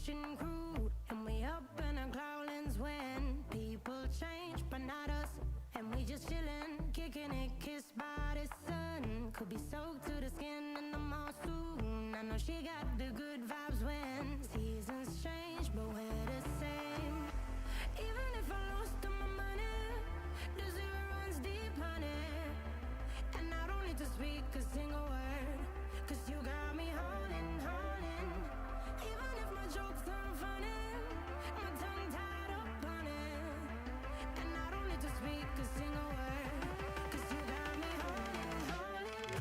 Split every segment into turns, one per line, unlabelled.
kitchen crew, and we up in our growlings when people change, but not us. And we just chillin', kicking it, kissed by the sun. Could be soaked to the skin in the mall soon. I know she got the good vibes when seasons change, but we're the same. Even if I lost all my money, the zero runs deep, honey. And I don't need to speak a single word, 'cause you got me holding, holding. Even if my jokes aren't funny, my tongue tied up on it. And I don't need to speak a single word, 'cause you got me holding, holding.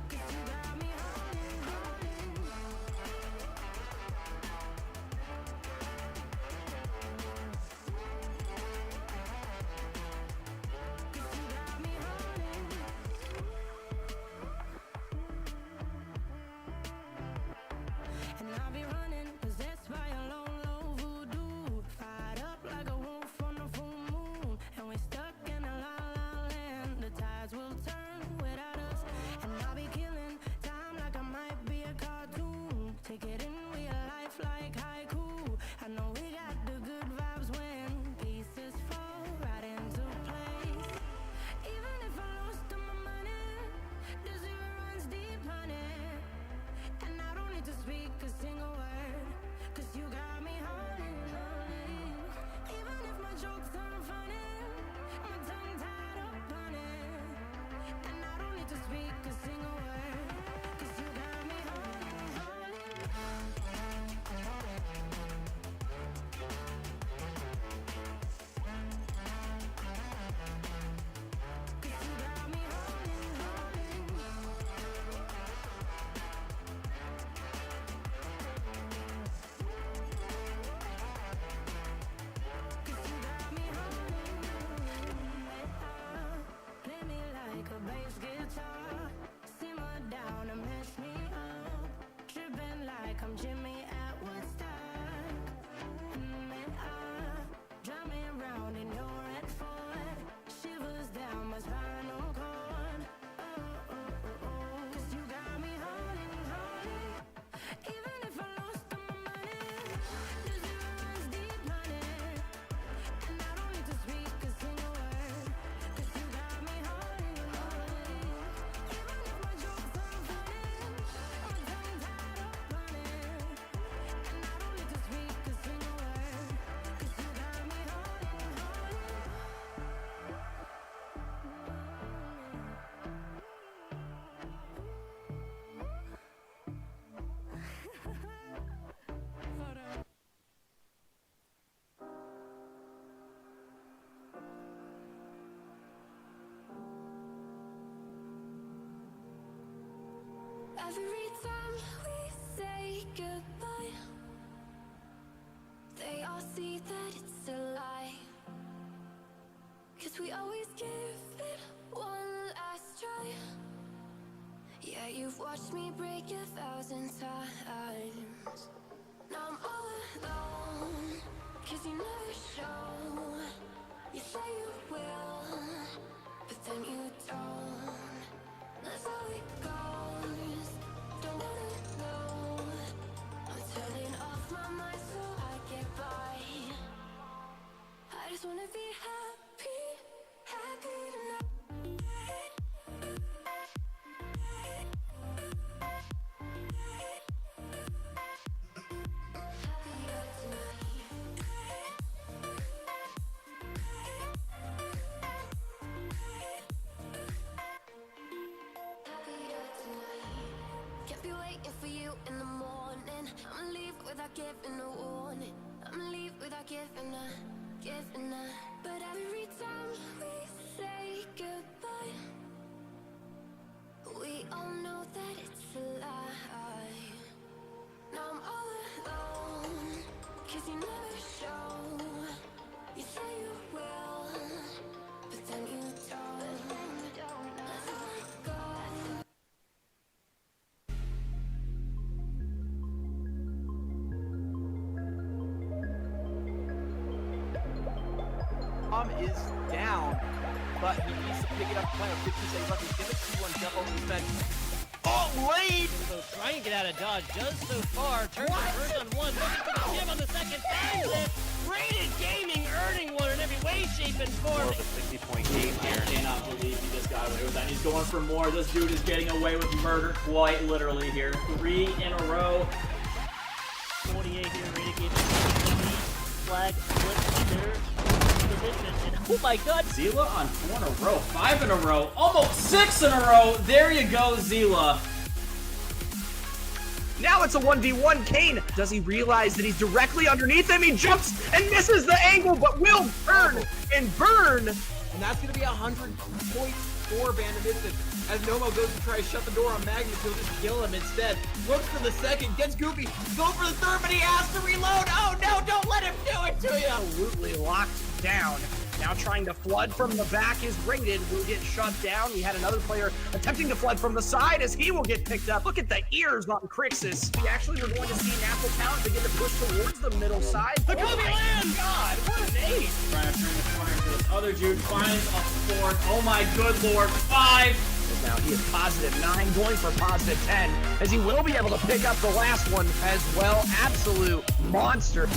'Cause you got me holding, holding. And I'll be running, possessed by a low, low voodoo. Fired up like a wolf on a full moon. And we're stuck in a la la land. The tides will turn without us. And I'll be killing time like I might be a cartoon. Take it in real life like haiku. I know we got the good vibes when pieces fall right into place. Even if I lost all my money, the zero runs deep, honey. And I don't need to speak a single word, 'cause you got me holding, holding. Even if my jokes aren't funny, my tongue tied up on it. And I don't need to speak a single word, 'cause you got me holding, holding. 'Cause you got me holding, holding. Play me like a bass guitar, simmer down and mess me up, tripping like I'm Jimmy at Woodstock. Drive me around in your red Ford, shivers down my spinal cord. Oh, oh, oh, oh. 'Cause you got me holding, holding. Even if I lost all my money, the zero runs deep, honey. And I don't need to speak a single word, 'cause you got me holding, holding. Even if my jokes aren't funny, my tongue tied up on it. And I don't need to speak a single word, 'cause you got me holding, holding.
Every time we say goodbye, they all see that it's a lie. 'Cause we always give it one last try. Yeah, you've watched me break 1,000 times. Now I'm all alone, 'cause you never show. You say you will, but then you don't. That's how it goes. Don't wanna know. I'm turning off my mind so I get by. I just wanna be happy, happy tonight. Happier tonight. Can't be waiting for you in the morning. I'ma leave without giving a warning. I'ma leave without giving a. But every time we say goodbye, we all know that it's a lie. Now I'm all alone, 'cause you never show. You say you will, but then you don't. That's how it goes.
Bomb is down. but he needs to pick it up. Plan of 15 seconds left. He's gonna see one jump over the fence. Oh, late!
So trying to get out of dodge does so far. Turns the first on one, looking for the gym on the second. Finds it! Rated Gaming earning one in every way, shape, and form.
More of a 60-point game here.
I cannot believe he just got away with that. He's going for more. This dude is getting away with murder quite literally here. 3 in a row.
48 here, Rated Gaming. Flag flips their position. And oh my god!
Zila on 4 in a row. 5 in a row. Almost 6 in a row. There you go, Zila.
Now it's a 1v1. Kane, does he realize that he's directly underneath him? He jumps and misses the angle, but will turn and burn. And that's going to be 100 points for Bandit as Nomo goes to try to shut the door on Magnus. He'll just kill him instead. Looks for the second, gets goofy, go for the third, but he has to reload. Oh no, don't let him do it to you. Absolutely locked down. Now trying to flood from the back is Rated, will get shut down. We had another player attempting to flood from the side as he will get picked up. Look at the ears on Crixus. We actually were going to see Natural Talent begin to push towards the middle side.
The Kobe lands!
God, what an ace!
Trying to turn the corner to this other dude. Finds a 4. Oh my good lord. 5.
Now he is +9, going for +10, as he will be able to pick up the last one as well. Absolute monster.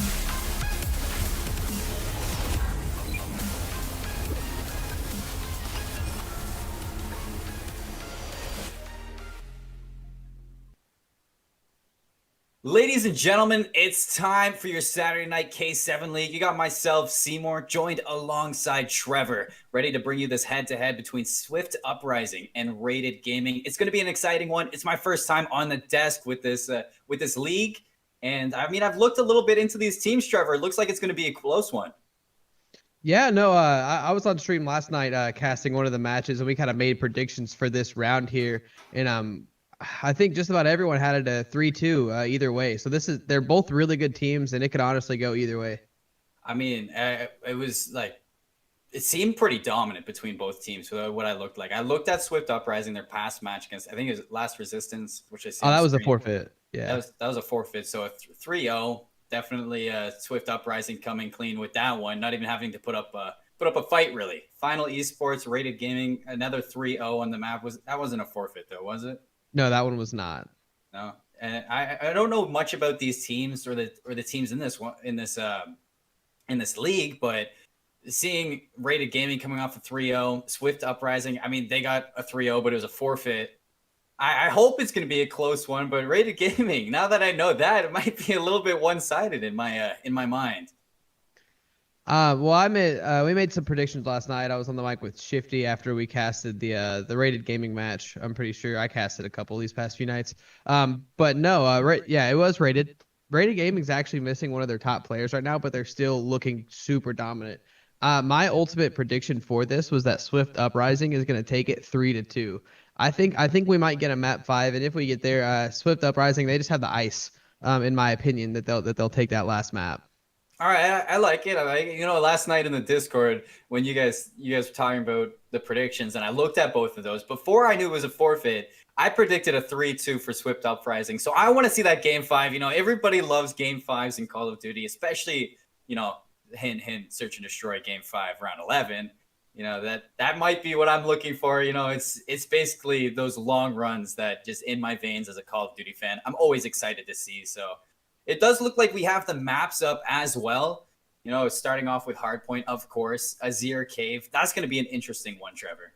Ladies and gentlemen, it's time for your Saturday Night K7 League. You got myself, Seymour, joined alongside Trevor, ready to bring you this head-to-head between Swift Uprising and Rated Gaming. It's going to be an exciting one. It's my first time on the desk with this league, and I mean, I've looked a little bit into these teams, Trevor. It looks like it's going to be a close one.
Yeah, no, I was on stream last night casting one of the matches, and we kind of made predictions for this round here, and I think just about everyone had it a 3-2 either way. So they're both really good teams, and it could honestly go either way.
I mean, it was like, it seemed pretty dominant between both teams. What I looked like, I looked at Swift Uprising, their past match against, I think it was Last Resistance, which I see.
Oh, that was a forfeit. Yeah,
that was a forfeit. So a 3-0, definitely Swift Uprising coming clean with that one, not even having to put up a fight really. Final Esports, Rated Gaming, another 3-0 on the map. That wasn't a forfeit though, was it?
No, that one was not.
No, and I don't know much about these teams or the teams in this league, but seeing Rated Gaming coming off a 3-0, Swift Uprising, I mean, they got a 3-0, but it was a forfeit. I hope it's going to be a close one, but Rated Gaming, now that I know that, it might be a little bit one-sided in my mind.
Well, we made some predictions last night. I was on the mic with Shifty after we casted the Rated Gaming match. I'm pretty sure I casted a couple these past few nights. But no, yeah, it was Rated. Rated Gaming's actually missing one of their top players right now, but they're still looking super dominant. My ultimate prediction for this was that Swift Uprising is going to take it 3-2. I think we might get a map 5, and if we get there, Swift Uprising, they just have the ice, in my opinion, that they'll take that last map.
All right, I like it. Last night in the Discord when you guys were talking about the predictions, and I looked at both of those before I knew it was a forfeit. I predicted a 3-2 for Swift Uprising, so I want to see that game 5. Everybody loves game 5s in Call of Duty, especially hint search and destroy game 5 round 11. That might be what I'm looking for. It's basically those long runs that just in my veins as a Call of Duty fan, I'm always excited to see. So. It does look like we have the maps up as well. Starting off with Hardpoint, of course, Azir Cave. That's going to be an interesting one, Trevor.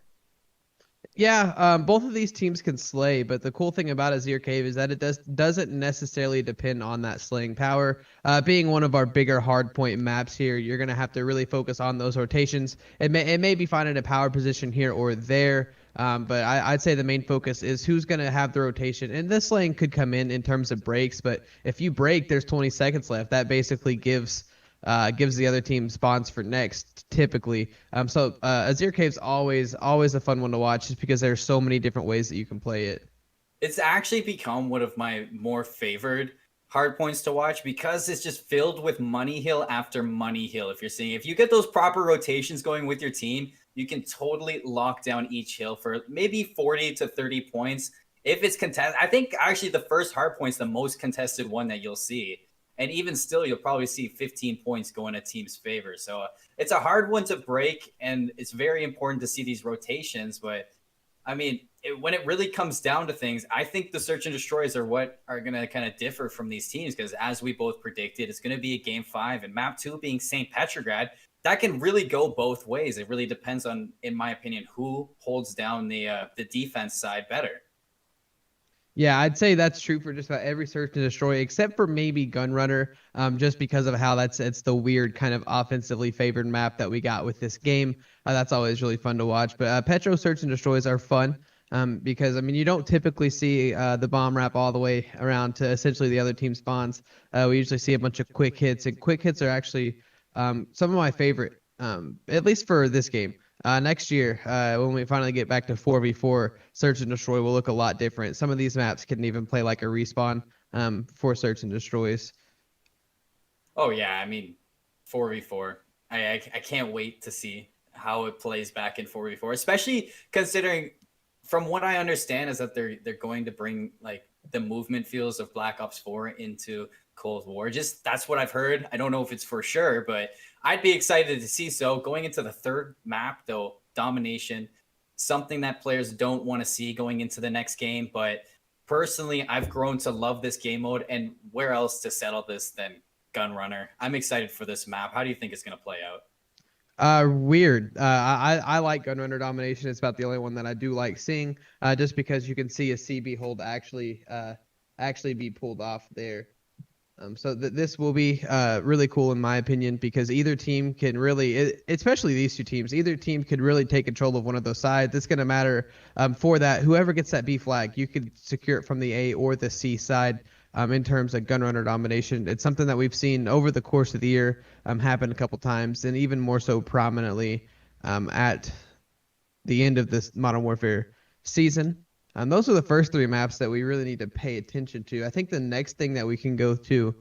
Yeah, both of these teams can slay, but the cool thing about Azir Cave is that it doesn't necessarily depend on that slaying power. Being one of our bigger hardpoint maps here, you're going to have to really focus on those rotations. It may be finding a power position here or there, but I'd say the main focus is who's going to have the rotation. And this lane could come in terms of breaks, but if you break, there's 20 seconds left. That basically gives the other team spawns for next, typically. So Azir Cave's always a fun one to watch just because there's so many different ways that you can play it.
It's actually become one of my more favored hardpoints to watch because it's just filled with money hill after money hill. If you get those proper rotations going with your team, you can totally lock down each hill for maybe 40 to 30 points. If it's contested, I think actually the first hardpoint's the most contested one that you'll see. And even still, you'll probably see 15 points go in a team's favor. So it's a hard one to break, and it's very important to see these rotations. But I mean, when it really comes down to things, I think the search and destroys are what are going to kind of differ from these teams, because as we both predicted, it's going to be a game 5, and map 2 being St. Petrograd, that can really go both ways. It really depends on, in my opinion, who holds down the defense side better.
Yeah, I'd say that's true for just about every search and destroy, except for maybe Gunrunner, just because of how it's the weird kind of offensively favored map that we got with this game. That's always really fun to watch. But Petro search and destroys are fun because, I mean, you don't typically see the bomb wrap all the way around to essentially the other team spawns. We usually see a bunch of quick hits, and quick hits are actually some of my favorite, at least for this game. Next year, when we finally get back to 4v4, search and destroy will look a lot different. Some of these maps can even play like a respawn for search and destroys.
Oh yeah, I mean, 4v4. I can't wait to see how it plays back in 4v4, especially considering, from what I understand, is that they're going to bring like the movement feels of Black Ops 4 into Cold War. Just that's what I've heard. I don't know if it's for sure, but I'd be excited to see so. Going into the third map, though, domination, something that players don't want to see going into the next game. But personally, I've grown to love this game mode, and where else to settle this than Gunrunner? I'm excited for this map. How do you think it's going to play out?
Weird. I like Gunrunner domination. It's about the only one that I do like seeing, just because you can see a CB hold actually be pulled off there. So this will be really cool in my opinion, because either team can really, especially these two teams, either team could really take control of one of those sides. It's going to matter for that. Whoever gets that B flag, you could secure it from the A or the C side in terms of Gunrunner domination. It's something that we've seen over the course of the year happen a couple times, and even more so prominently at the end of this Modern Warfare season. Those are the first 3 maps that we really need to pay attention to. I think the next thing that we can go to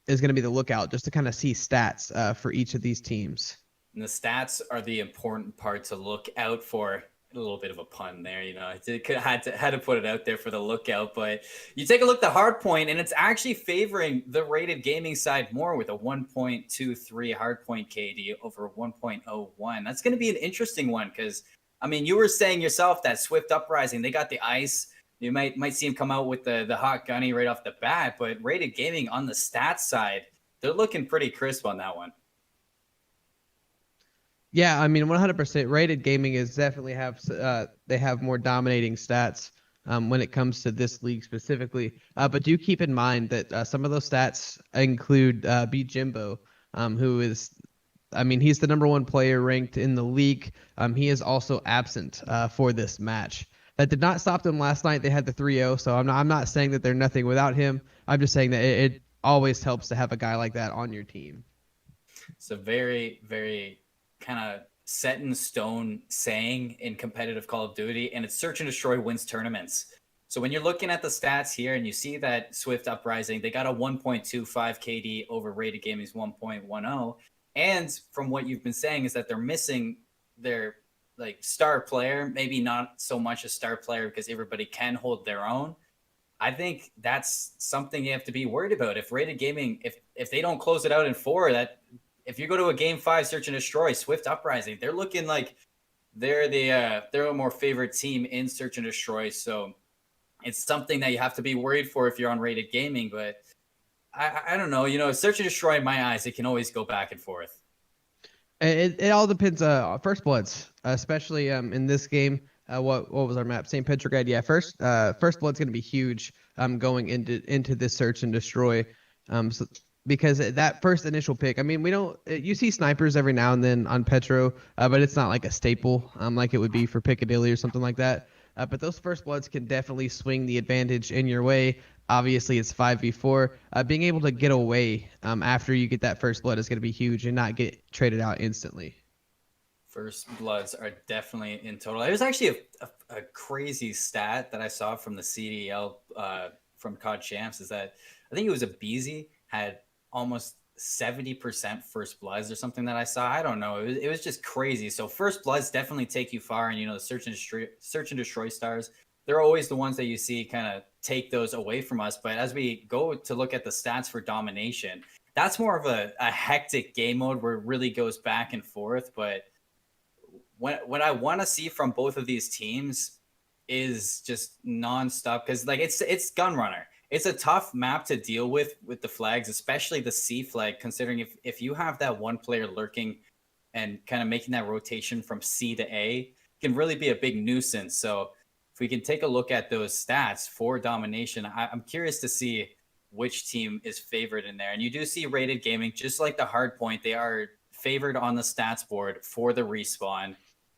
is going to be the lookout, just to kind of see stats for each of these teams.
And the stats are the important part to look out for. A little bit of a pun there, you know. I had to put it out there for the lookout, but you take a look at the hardpoint, and it's actually favoring the rated gaming side more with a 1.23 hardpoint KD over 1.01. That's going to be an interesting one, because I mean, you were saying yourself that Swift Uprising, they got the ice. You might see him come out with the hot gunny right off the bat, but rated gaming on the stats side, they're looking pretty crisp on that one.
Yeah, I mean, 100% rated gaming is definitely they have more dominating stats when it comes to this league specifically. But do keep in mind that some of those stats include B Jimbo, who is, I mean, he's the #1 player ranked in the league. He is also absent for this match. That did not stop them last night. They had the 3-0, so I'm not saying that they're nothing without him. I'm just saying that it always helps to have a guy like that on your team.
It's a very, very kind of set in stone saying in competitive Call of Duty, and it's search and destroy wins tournaments. So when you're looking at the stats here and you see that Swift Uprising, they got a 1.25 KD over rated gaming's 1.10. And from what you've been saying is that they're missing their like star player, maybe not so much a star player because everybody can hold their own. I think that's something you have to be worried about. If rated gaming, if they don't close it out in 4, that if you go to a game 5 search and destroy, Swift Uprising, they're looking like they're a more favorite team in search and destroy. So it's something that you have to be worried for if you're on rated gaming. But I don't know, you know, search and destroy in my eyes, it can always go back and forth.
It all depends on First Bloods, especially in this game. What was our map? St. Petrograd. Yeah, First Blood's going to be huge going into this search and destroy. So, because that first initial pick, I mean, you see snipers every now and then on Petro, but it's not like a staple like it would be for Piccadilly or something like that. But those First Bloods can definitely swing the advantage in your way. Obviously, it's 5v4. Being able to get away after you get that First Blood is going to be huge and not get traded out instantly.
First Bloods are definitely in total. There's actually a crazy stat that I saw from the CDL from COD Champs is that I think it was a Beezy had almost 70% First Bloods or something that I saw. I don't know. It was just crazy. So First Bloods definitely take you far. And, you know, the search and destroy stars, they're always the ones that you see kind of take those away from us. But as we go to look at the stats for domination, that's more of a hectic game mode where it really goes back and forth. But what I want to see from both of these teams is just nonstop, because like it's Gunrunner. It's a tough map to deal with the flags, especially the C flag, considering if you have that one player lurking and kind of making that rotation from C to A, it can really be a big nuisance. So if we can take a look at those stats for domination, I'm curious to see which team is favored in there. And you do see Rated Gaming, just like the hardpoint, they are favored on the stats board for the respawn.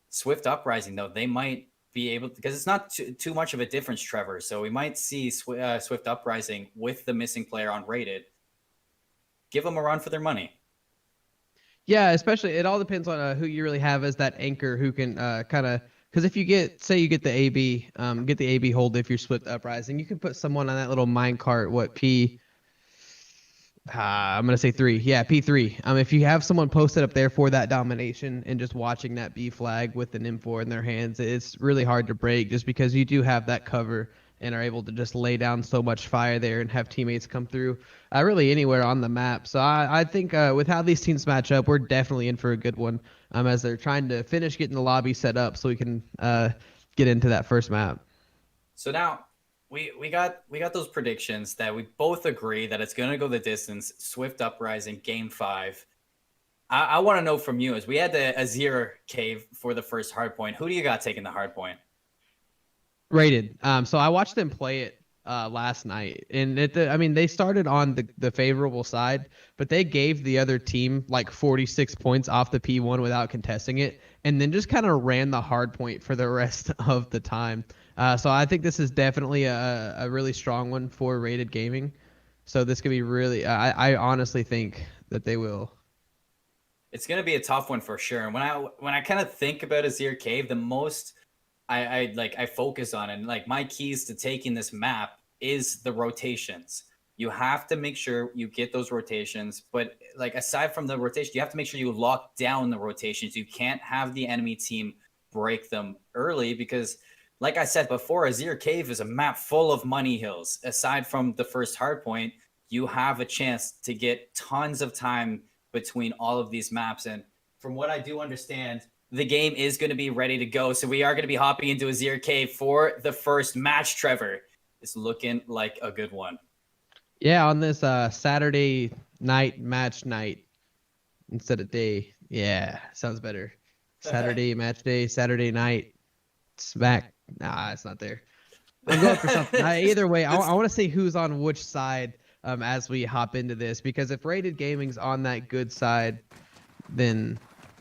Swift Uprising, though, they might be able to, because it's not too much of a difference, Trevor. So we might see Swift Uprising with the missing player on Rated. Give them a run for their money.
Yeah, especially it all depends on who you really have as that anchor who can kind of, because if you say you get the AB hold if you're Swift Uprising, you can put someone on that little minecart. I'm gonna say 3. Yeah, P3. If you have someone posted up there for that domination and just watching that B flag with an M4 in their hands, it's really hard to break just because you do have that cover and are able to just lay down so much fire there and have teammates come through really anywhere on the map. So I think with how these teams match up, we're definitely in for a good one as they're trying to finish getting the lobby set up so we can get into that first map.
So now we got those predictions that we both agree that it's going to go the distance. Swift Uprising, Game 5. I want to know from you, as we had the Azir Cave for the first hardpoint. Who do you got taking the hardpoint?
Rated. So I watched them play it last night, and they started on the favorable side, but they gave the other team like 46 points off the P1 without contesting it, and then just kind of ran the hard point for the rest of the time. So I think this is definitely a really strong one for Rated Gaming. So this could be really, I honestly think that they will.
It's going to be a tough one for sure. And when I kind of think about Azir Cave, the most I focus on, and like my keys to taking this map is the rotations. You have to make sure you get those rotations, but like aside from the rotation, you have to make sure you lock down the rotations. You can't have the enemy team break them early, because like I said before, Azir Cave is a map full of money hills. Aside from the first hardpoint, you have a chance to get tons of time between all of these maps. And from what I do understand, the game is going to be ready to go. So we are going to be hopping into Azir Cave for the first match, Trevor. It's looking like a good one.
Yeah, on this Saturday night match night instead of day. Yeah, sounds better. Saturday match day, Saturday night smack. Nah, it's not there. I'm going for something. Either way, I want to see who's on which side as we hop into this, because if Rated Gaming's on that good side, then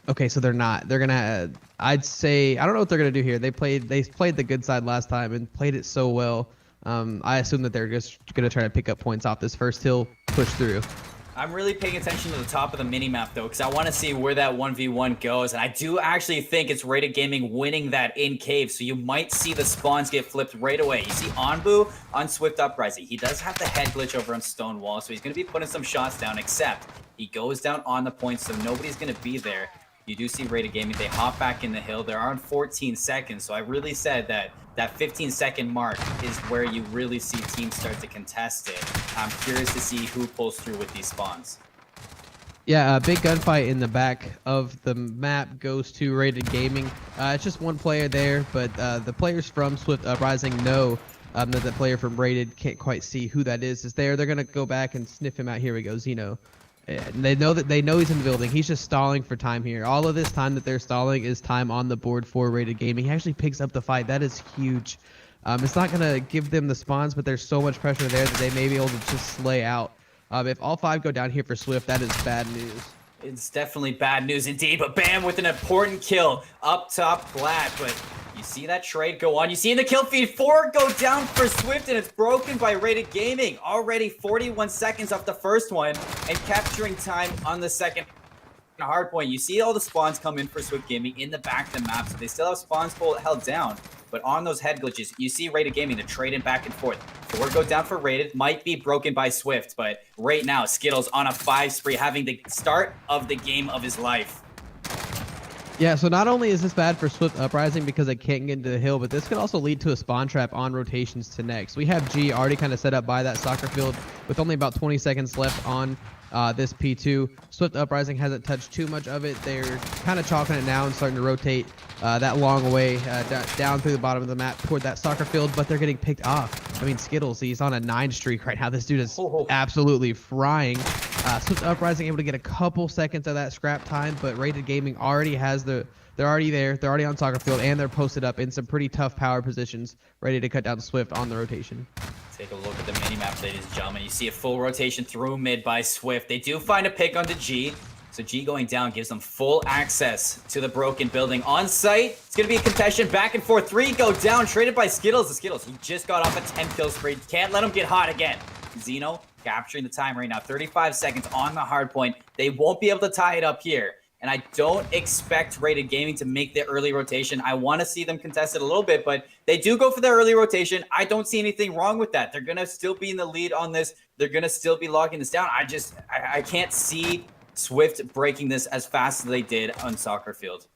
okay, so they're not. They're gonna. I'd say I don't know what they're gonna do here. They played the good side last time and played it so well. I assume that they're just gonna try to pick up points off this first hill, push through.
I'm really paying attention to the top of the mini-map, though, because I want to see where that 1v1 goes. And I do actually think it's Rated Gaming winning that in cave, so you might see the spawns get flipped right away. You see Onbu on Swift Uprising. He does have the head glitch over on Stonewall, so he's going to be putting some shots down, except he goes down on the point, so nobody's going to be there. You do see Rated Gaming. They hop back in the hill. They're on 14 seconds, so I really said that 15-second mark is where you really see teams start to contest it. I'm curious to see who pulls through with these spawns.
Yeah, a big gunfight in the back of the map goes to Rated Gaming. It's just one player there, but the players from Swift Uprising know that the player from Rated can't quite see who that is there. They're going to go back and sniff him out. Here we go, Zeno. And they know he's in the building. He's just stalling for time here. All of this time that they're stalling is time on the board for Rated Gaming. He actually picks up the fight. That is huge. It's not going to give them the spawns, but there's so much pressure there that they may be able to just slay out. If all 5 go down here for Swift, that is bad news.
It's definitely bad news indeed, but Bam with an important kill up top flat. But you see that trade go on. You see in the kill feed, 4 go down for Swift, and it's broken by Rated Gaming. Already 41 seconds off the first one, and capturing time on the second hardpoint. You see all the spawns come in for Swift Gaming in the back of the map, so they still have spawns held down. But on those head glitches, you see Rated Gaming to trade in back and forth. 4 go down for Rated, might be broken by Swift, but right now, Skittles on a 5 spree, having the start of the game of his life.
Yeah, so not only is this bad for Swift Uprising because they can't get into the hill, but this could also lead to a spawn trap on rotations to next. We have G already kind of set up by that soccer field with only about 20 seconds left on this P2. Swift Uprising hasn't touched too much of it. They're kind of chalking it now and starting to rotate that long way down through the bottom of the map toward that soccer field, but they're getting picked off. I mean, Skittles, he's on a 9 streak right now. This dude is absolutely frying. Swift Uprising able to get a couple seconds of that scrap time, but Rated Gaming already has they're already there. They're already on soccer field, and they're posted up in some pretty tough power positions, ready to cut down Swift on the rotation.
Take a look at the mini-map, ladies and gentlemen. You see a full rotation through mid by Swift. They do find a pick onto G. So G going down gives them full access to the broken building. On site, it's going to be a contention back and forth. 3 go down, traded by Skittles. The Skittles, he just got off a 10-kill spree. Can't let him get hot again. Xeno capturing the time right now. 35 seconds on the hard point. They won't be able to tie it up here. And I don't expect Rated Gaming to make the early rotation. I want to see them contest it a little bit, but they do go for the early rotation. I don't see anything wrong with that. They're going to still be in the lead on this. They're going to still be locking this down. I can't see Swift breaking this as fast as they did on soccer field.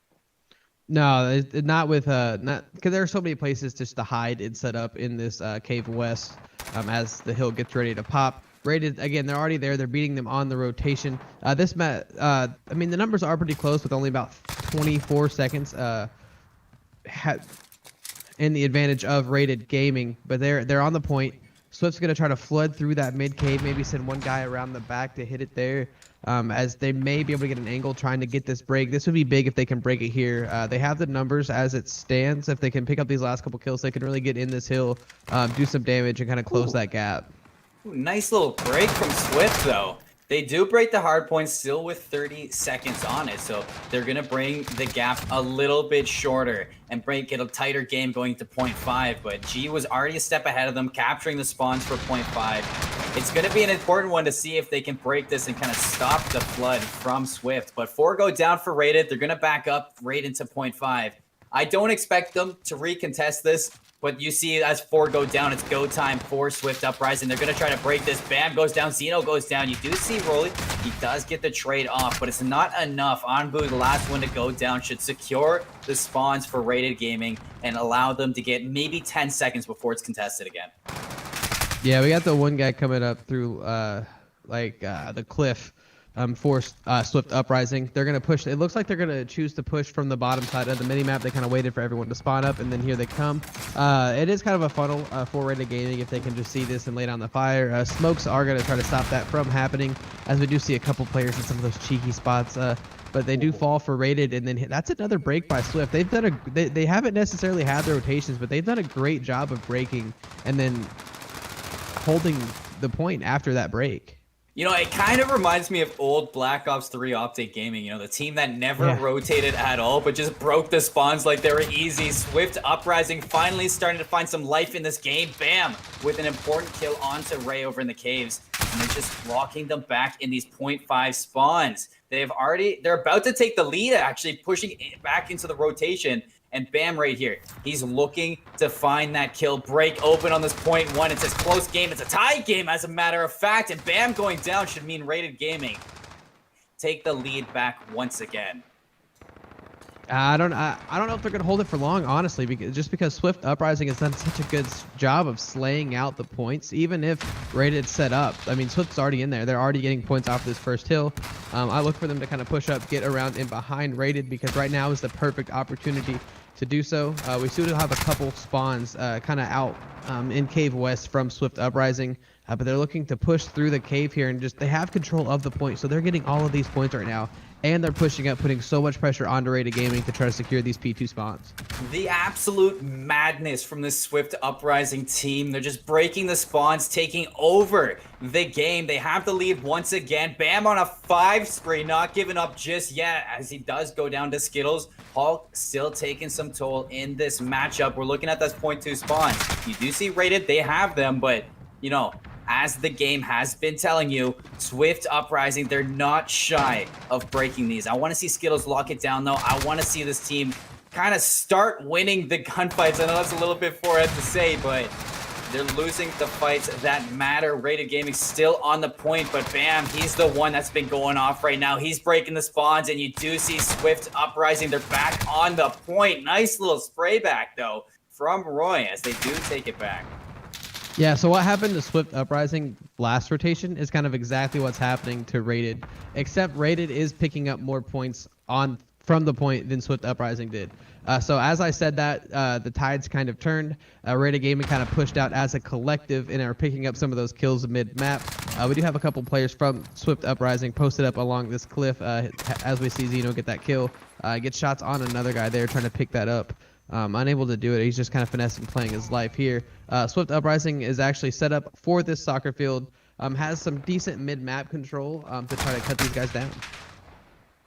No, not with not because there are so many places just to hide and set up in this Cave West as the hill gets ready to pop. Rated again, they're already there. They're beating them on the rotation. This map, I mean, the numbers are pretty close with only about 24 seconds in the advantage of Rated Gaming, but they're on the point. Swift's gonna try to flood through that mid cave, maybe send one guy around the back to hit it there, as they may be able to get an angle trying to get this break. This would be big if they can break it here. They have the numbers as it stands. If they can pick up these last couple kills, they can really get in this hill, do some damage, and kind of close that gap.
Ooh, nice little break from Swift, though. They do break the hard point still with 30 seconds on it, so they're going to bring the gap a little bit shorter and get a tighter game going to 0.5, but G was already a step ahead of them, capturing the spawns for 0.5. It's going to be an important one to see if they can break this and kind of stop the flood from Swift, but 4 go down for Rated. They're going to back up right into 0.5. I don't expect them to recontest this, but you see as 4 go down, it's go time for Swift Uprising. They're going to try to break this. Bam goes down. Xeno goes down. You do see Rolly. He does get the trade off, but it's not enough. Anbu, the last one to go down, should secure the spawns for Rated Gaming and allow them to get maybe 10 seconds before it's contested again.
Yeah, we got the one guy coming up through the cliff for Swift Uprising. They're going to push. It looks like they're going to choose to push from the bottom side of the minimap. They kind of waited for everyone to spawn up, and then here they come. It is kind of a funnel for Rated Gaming if they can just see this and lay down the fire. Smokes are going to try to stop that from happening, as we do see a couple players in some of those cheeky spots. But they do fall for Rated, and then that's another break by Swift. They've done they haven't necessarily had the rotations, but they've done a great job of breaking and then holding the point after that break.
You know, it kind of reminds me of old Black Ops 3 Optic Gaming, you know, the team that never rotated at all, but just broke the spawns like they were easy. Swift Uprising finally starting to find some life in this game. Bam! With an important kill onto Ray over in the caves. And they're just locking them back in these 0.5 spawns. They're about to take the lead, actually, pushing it back into the rotation. And Bam right here, he's looking to find that kill, break open on this 0.1. It's a close game. It's a tie game, as a matter of fact. And Bam going down should mean Rated Gaming take the lead back once again.
I don't know if they're gonna hold it for long, honestly, because Swift Uprising has done such a good job of slaying out the points. Even if Rated set up, I mean, Swift's already in there. They're already getting points off this first hill. I look for them to kind of push up, get around in behind Rated, because right now is the perfect opportunity to do so. We still have a couple spawns kind of out in Cave West from Swift Uprising, but they're looking to push through the cave here, and they have control of the point, so they're getting all of these points right now. And they're pushing up, putting so much pressure on Rated Gaming to try to secure these P2 spawns.
The absolute madness from this Swift Uprising team. They're just breaking the spawns, taking over the game. They have the lead once again. Bam on a 5 spree, not giving up just yet, as he does go down to Skittles. Hulk still taking some toll in this matchup. We're looking at those 0.2 spawns. You do see Rated, they have them, but, you know, as the game has been telling you, Swift Uprising, they're not shy of breaking these. I want to see Skittles lock it down, though. I want to see this team kind of start winning the gunfights. I know that's a little bit forehand to say, but They're losing the fights that matter. Rated Gaming still on the point, but bam, he's the one that's been going off right now. He's breaking the spawns, and you do see Swift Uprising. They're back on the point. Nice little spray back, though, from Roy as they do take it back.
Yeah, so what happened to Swift Uprising last rotation is kind of exactly what's happening to Rated, except Rated is picking up more points from the point than Swift Uprising did. So as I said that, the tides kind of turned. Rated Gaming kind of pushed out as a collective and are picking up some of those kills mid-map. We do have a couple players from Swift Uprising posted up along this cliff as we see Zeno get that kill. Get shots on another guy there trying to pick that up. Unable to do it. He's just kind of finessing playing his life here. Swift Uprising is actually set up for this soccer field. Has some decent mid-map control to try to cut these guys down.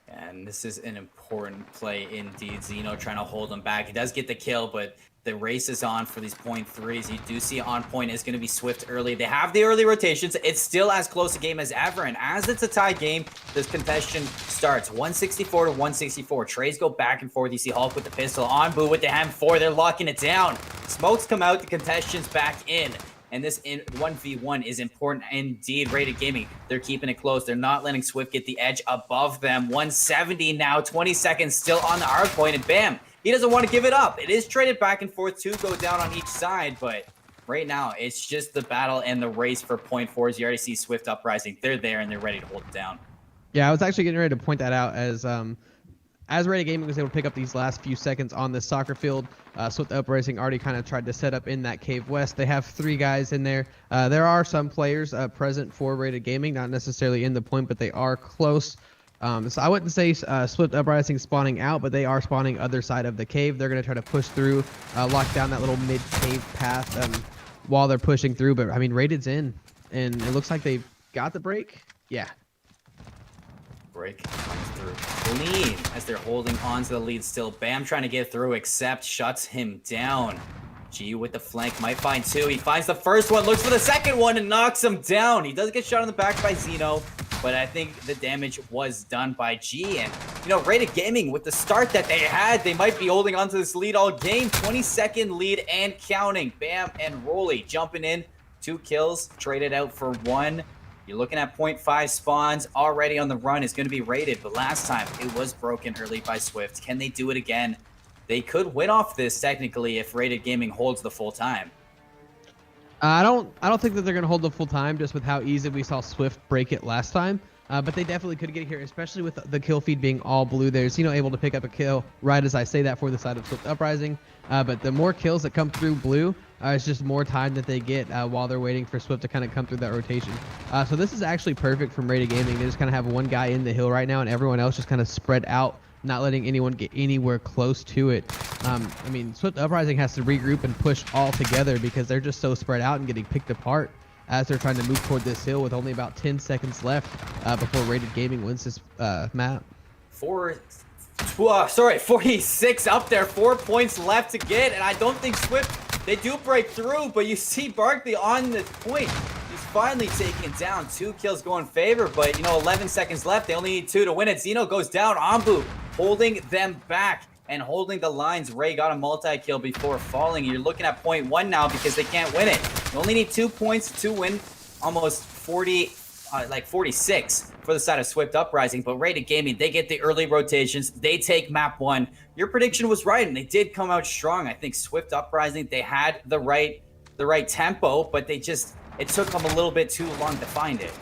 And this is an important play indeed. Zeno trying to hold him back. He does get the kill, but the race is on for these point threes. You do see on point is going to be Swift early. They have the early rotations. It's still as close a game as ever. And as it's a tie game, this contestation starts 164 to 164. Trays go back and forth. You see Hulk with the pistol, Onbu with the M4. They're locking it down. Smokes come out. The contestation's back in. And this 1v1 is important indeed. Rated Gaming, they're keeping it close. They're not letting Swift get the edge above them. 170 now, 20 seconds still on the hardpoint, and bam, he doesn't want to give it up. It is traded back and forth to go down on each side, but right now it's just the battle and the race for point fours. You already see Swift Uprising. They're there and they're ready to hold it down.
Yeah, I was actually getting ready to point that out as Rated Gaming was able to pick up these last few seconds on this soccer field. Swift Uprising already kind of tried to set up in that cave west. They have 3 guys in there. There are some players present for Rated Gaming, not necessarily in the point, but they are close. So I wouldn't say Swift Uprising spawning out, but they are spawning other side of the cave. They're going to try to push through, lock down that little mid-cave path while they're pushing through. But, I mean, Rated's in, and it looks like they've got the break. Yeah.
Break comes through clean as they're holding on to the lead still. Bam trying to get through, except shuts him down. G with the flank, might find 2. He finds the first one, looks for the second one, and knocks him down. He does get shot in the back by Zeno, but I think the damage was done by G. And, you know, Rated Gaming, with the start that they had, they might be holding on to this lead all game. 20-second lead and counting. Bam and Rolly jumping in. 2 kills, traded out for 1. You're looking at 0.5 spawns already on the run. Is going to be Rated, but last time it was broken early by Swift. Can they do it again? They could win off this technically if Rated Gaming holds the full time.
I don't think that they're going to hold the full time just with how easy we saw Swift break it last time. But they definitely could get here, especially with the kill feed being all blue. There's, you know, able to pick up a kill right as I say that for the side of Swift Uprising. But the more kills that come through blue, it's just more time that they get while they're waiting for Swift to kind of come through that rotation. So this is actually perfect from Rated Gaming. They just kind of have one guy in the hill right now, and everyone else just kind of spread out, not letting anyone get anywhere close to it. I mean, Swift Uprising has to regroup and push all together because they're just so spread out and getting picked apart as they're trying to move toward this hill with only about 10 seconds left before Rated Gaming wins this map.
46 up there, 4 points left to get, and I don't think Swift, they do break through, but you see Barkley on the point. He's finally taken down. 2 kills go in favor, but, you know, 11 seconds left. They only need 2 to win it. Zeno goes down. Ambu holding them back and holding the lines. Ray got a multi-kill before falling. You're looking at 0.1 now because they can't win it. You only need 2 points to win almost 46 for the side of Swift Uprising, but Rated Gaming, they get the early rotations. They take map 1. Your prediction was right, and they did come out strong. I think Swift Uprising, they had the right tempo, but it took them a little bit too long to find it.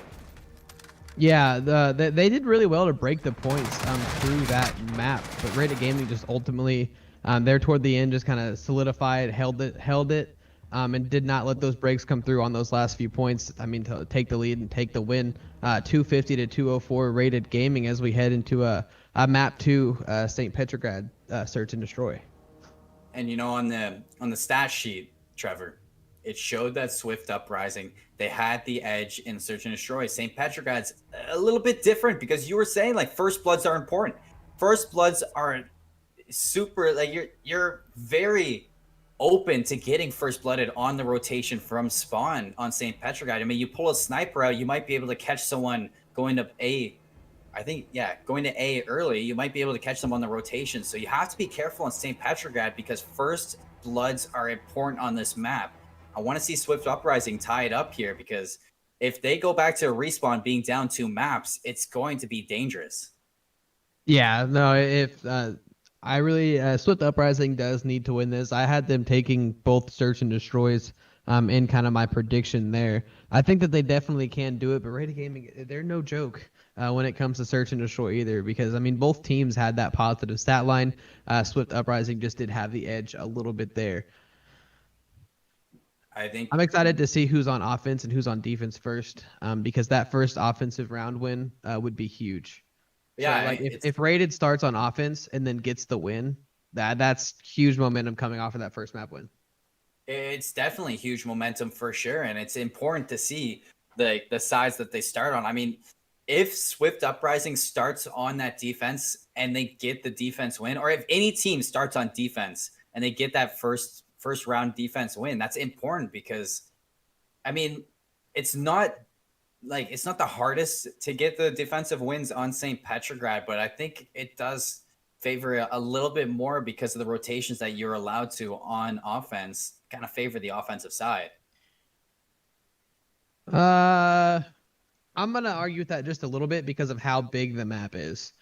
Yeah, they did really well to break the points through that map, but Rated Gaming just ultimately, there toward the end, just kind of solidified, held it, and did not let those breaks come through on those last few points. I mean, to take the lead and take the win. 250 to 204 Rated Gaming as we head into a map 2 St. Petrograd search and destroy.
And you know, on the stat sheet, Trevor, it showed that Swift Uprising, they had the edge in search and destroy. St. Petrograd's a little bit different because you were saying like first bloods are important. First bloods are super, like you're very open to getting first blooded on the rotation from spawn on St. Petrograd. I mean, you pull a sniper out, you might be able to catch someone going to A. I think, yeah, going to A early, you might be able to catch them on the rotation. So you have to be careful on St. Petrograd because first bloods are important on this map. I want to see Swift Uprising tie it up here, because if they go back to a respawn being down 2 maps, it's going to be dangerous.
Yeah, no, if I really Swift Uprising does need to win this. I had them taking both search and destroys in kind of my prediction there. I think that they definitely can do it, but Rated Gaming, they're no joke when it comes to search and destroy either, because I mean both teams had that positive stat line. Swift Uprising just did have the edge a little bit there. I'm excited to see who's on offense and who's on defense first, because that first offensive round win would be huge.
Yeah,
so, like if Rated starts on offense and then gets the win, that's huge momentum coming off of that first map win.
It's definitely huge momentum for sure, and it's important to see the sides that they start on. I mean, if Swift Uprising starts on that defense and they get the defense win, or if any team starts on defense and they get that first round defense win, that's important, because I mean, it's not the hardest to get the defensive wins on St. Petrograd, but I think it does favor a little bit more because of the rotations that you're allowed to on offense, kind of favor the offensive side.
I'm gonna argue with that just a little bit because of how big the map is.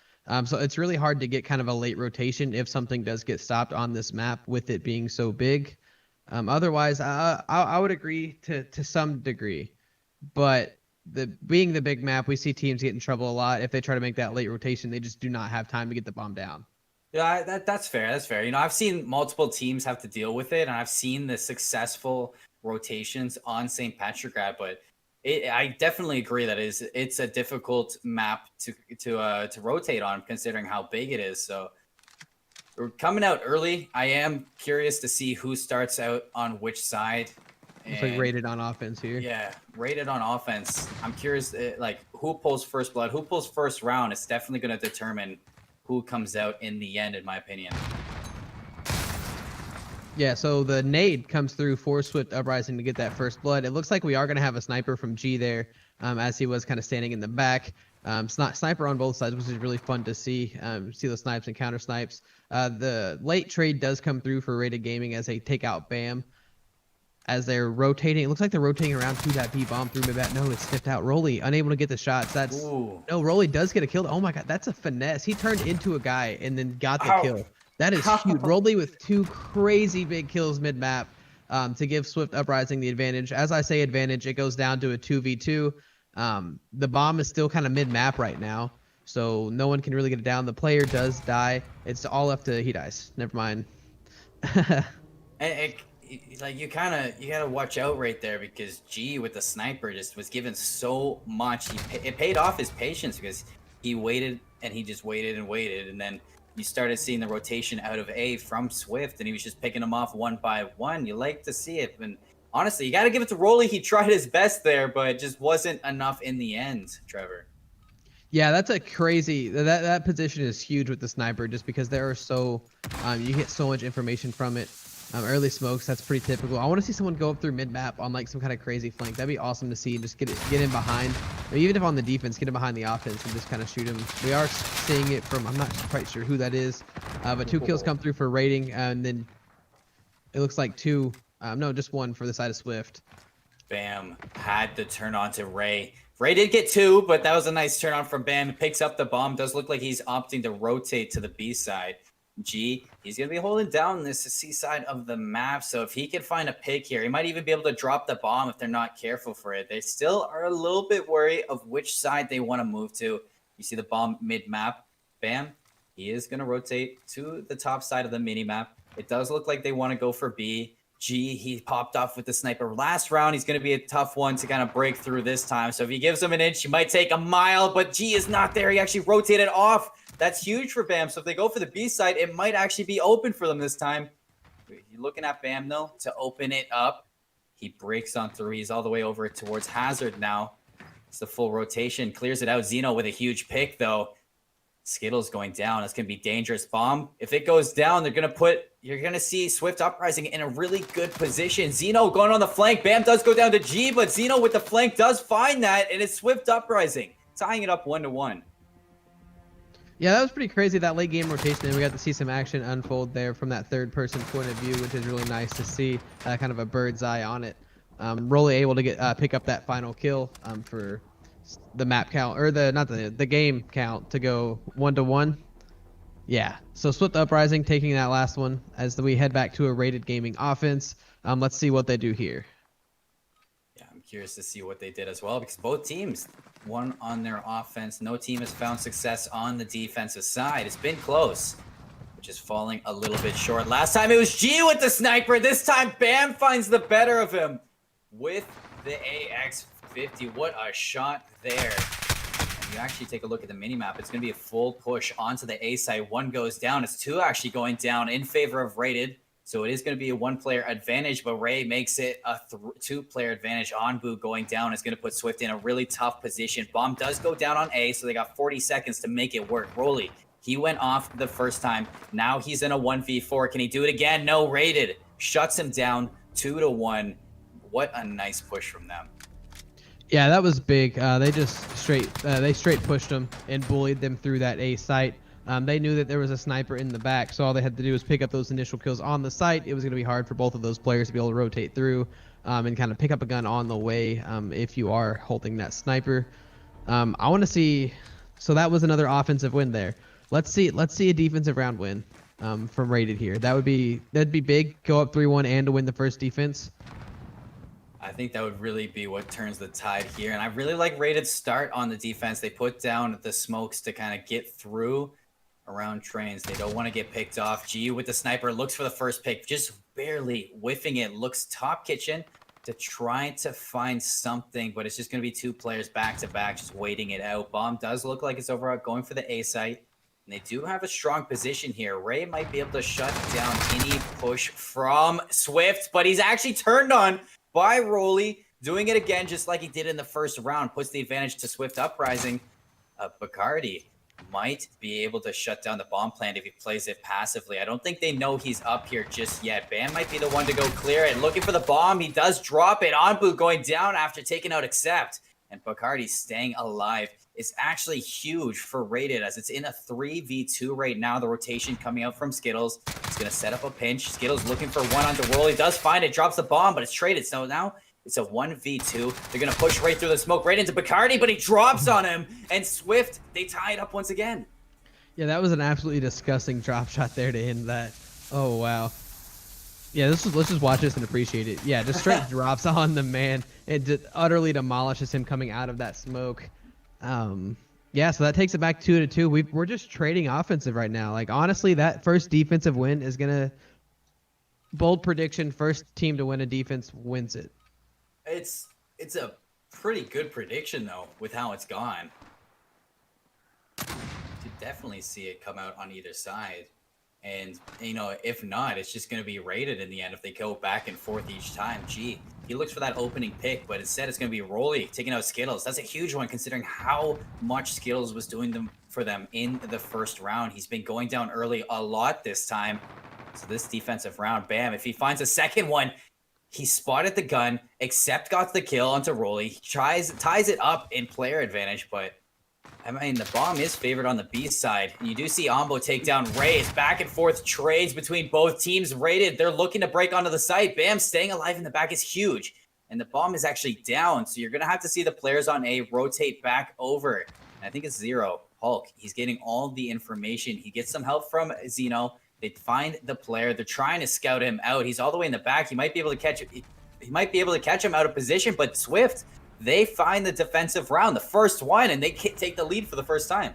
So it's really hard to get kind of a late rotation if something does get stopped on this map with it being so big. Otherwise, I would agree to some degree, but being the big map, we see teams get in trouble a lot if they try to make that late rotation. They just do not have time to get the bomb down.
Yeah, that's fair. That's fair. You know, I've seen multiple teams have to deal with it, and I've seen the successful rotations on St. Petrograd, but I definitely agree that it's a difficult map to rotate on, considering how big it is. So we're coming out early. I am curious to see who starts out on which side.
It's like Rated on offense here.
Yeah, Rated on offense. I'm curious, like, who pulls first blood, who pulls first round. It's definitely going to determine who comes out in the end, in my opinion.
Yeah, so the nade comes through for Swift Uprising to get that first blood. It looks like we are going to have a sniper from G there, as he was kind of standing in the back. It's not sniper on both sides, which is really fun to see. See the snipes and counter snipes. The late trade does come through for Rated Gaming as they take out BAM. As they're rotating, it looks like they're rotating around to that B bomb through mid-bat. No, it's sniffed out. Rolly unable to get the shots. No, Rolly does get a kill. Oh my god, that's a finesse. He turned into a guy and then got the kill. That is huge. Rolly with 2 crazy big kills mid-map to give Swift Uprising the advantage. As I say advantage, it goes down to a 2v2. The bomb is still kind of mid-map right now, so no one can really get it down. The player does die. It's all up to he dies. Never mind.
Like, you gotta watch out right there, because G with the sniper just was given so much. It paid off his patience, because he waited and he just waited and waited, and then you started seeing the rotation out of A from Swift, and he was just picking them off one by one. You like to see it, and honestly, you got to give it to Rolly. He tried his best there, but it just wasn't enough in the end, Trevor.
Yeah, that's a crazy. That position is huge with the sniper, just because there are so you get so much information from it. Early smokes, that's pretty typical. I want to see someone go up through mid-map on like some kind of crazy flank. That'd be awesome to see, and just get in behind. Or even if on the defense, get in behind the offense and just kind of shoot him. We are seeing it from, I'm not quite sure who that is, but 2 kills come through for Rating, and then it looks like 2, no, just 1 for the side of Swift.
BAM had to turn on to Ray. Ray did get 2, but that was a nice turn on from BAM. He picks up the bomb. Does look like he's opting to rotate to the B side. G, he's going to be holding down this C side of the map, so if he can find a pick here, he might even be able to drop the bomb if they're not careful for it. They still are a little bit wary of which side they want to move to. You see the bomb mid-map. BAM, he is going to rotate to the top side of the mini-map. It does look like they want to go for B. G, he popped off with the sniper last round. He's going to be a tough one to kind of break through this time, so if he gives him an inch, he might take a mile, but G is not there. He actually rotated off. That's huge for BAM. So if they go for the B side, it might actually be open for them this time. You're looking at BAM, though, to open it up. He breaks on through. He's all the way over towards Hazard now. It's the full rotation. Clears it out. Zeno with a huge pick, though. Skittles going down. It's going to be dangerous. Bomb. If it goes down, you're going to see Swift Uprising in a really good position. Zeno going on the flank. BAM does go down to G, but Zeno with the flank does find that, and it's Swift Uprising, tying it up 1-1.
Yeah, that was pretty crazy, that late game rotation, and we got to see some action unfold there from that third person point of view, which is really nice to see, kind of a bird's eye on it. Rolly able to get pick up that final kill for the map count, or the game count to go 1-1. Yeah, so Swift Uprising taking that last one as we head back to a rated gaming offense. Let's see what they do here.
Yeah, I'm curious to see what they did as well, because both teams won on their offense. No team has found success on the defensive side. It's been close, which is falling a little bit short. Last time it was G with the sniper. This time Bam finds the better of him with the AX-50. What a shot there. And you actually take a look at the minimap. It's going to be a full push onto the A side. One goes down. It's two actually going down in favor of Rated. So it is going to be a one-player advantage, but Ray makes it a two-player advantage. Onbu going down is going to put Swift in a really tough position. Bomb does go down on A, so they got 40 seconds to make it work. Rolly, he went off the first time. Now he's in a 1v4. Can he do it again? No, Rated shuts him down 2-1. What a nice push from them.
Yeah, that was big. They just straight pushed them and bullied them through that A site. They knew that there was a sniper in the back, so all they had to do was pick up those initial kills on the site. It was going to be hard for both of those players to be able to rotate through and kind of pick up a gun on the way if you are holding that sniper. I want to see. So that was another offensive win there. Let's see a defensive round win from Rated here. That'd be big. Go up 3-1 and to win the first defense.
I think that would really be what turns the tide here. And I really like Rated start on the defense. They put down the smokes to kind of get through around trains. They don't want to get picked off. G with the sniper looks for the first pick, just barely whiffing it. Looks top kitchen to try to find something, but it's just going to be two players back to back, just waiting it out. Bomb does look like it's over, going for the A site. And they do have a strong position here. Ray might be able to shut down any push from Swift, but he's actually turned on by Rolly, doing it again just like he did in the first round. Puts the advantage to Swift Uprising. Bacardi might be able to shut down the bomb plant if he plays it passively. I don't think they know he's up here just yet. Bam might be the one to go clear it. Looking for the bomb. He does drop it. Onbu going down after taking out Accept. And Bacardi staying alive is actually huge for Rated, as it's in a 3v2 right now. The rotation coming out from Skittles. He's going to set up a pinch. Skittles looking for one on the roll. He does find it, drops the bomb, but it's traded. So now it's a 1v2. They're going to push right through the smoke, right into Bacardi, but he drops on him. And Swift, they tie it up once again.
Yeah, that was an absolutely disgusting drop shot there to end that. Oh, wow. Yeah, let's just watch this and appreciate it. Yeah, just straight drops on the man. It just utterly demolishes him coming out of that smoke. Yeah, so that takes it back 2-2. We're just trading offensive right now. Like, honestly, that first defensive win is gonna, bold prediction, first team to win a defense wins it.
It's a pretty good prediction though, with how it's gone. You definitely see it come out on either side. And, you know, if not, it's just going to be Rated in the end if they go back and forth each time. Gee, he looks for that opening pick, but instead it's going to be Rolly taking out Skittles. That's a huge one considering how much Skittles was doing for them in the first round. He's been going down early a lot this time. So this defensive round, Bam, if he finds a second one, he spotted the gun, Accept got the kill onto Rolly. He ties it up in player advantage, but I mean, the bomb is favored on the B side. And you do see Ombo take down Ray. It's back and forth trades between both teams. Rated, they're looking to break onto the site. Bam, staying alive in the back is huge. And the bomb is actually down. So you're going to have to see the players on A rotate back over. And I think it's Zero. Hulk, he's getting all the information. He gets some help from Zeno. They find the player. They're trying to scout him out. He's all the way in the back. He might be able to catch him out of position, but Swift, they find the defensive round, the first one, and they take the lead for the first time.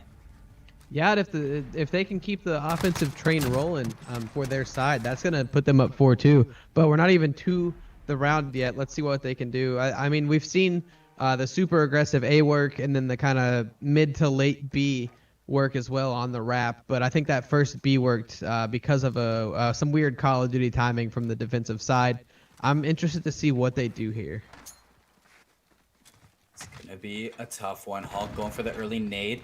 Yeah, if they can keep the offensive train rolling for their side, that's going to put them up 4-2. But we're not even to the round yet. Let's see what they can do. I mean, we've seen the super aggressive A work and then the kind of mid to late B work as well on the wrap. But I think that first B worked because of some weird Call of Duty timing from the defensive side. I'm interested to see what they do here.
It's going to be a tough one. Hulk going for the early nade.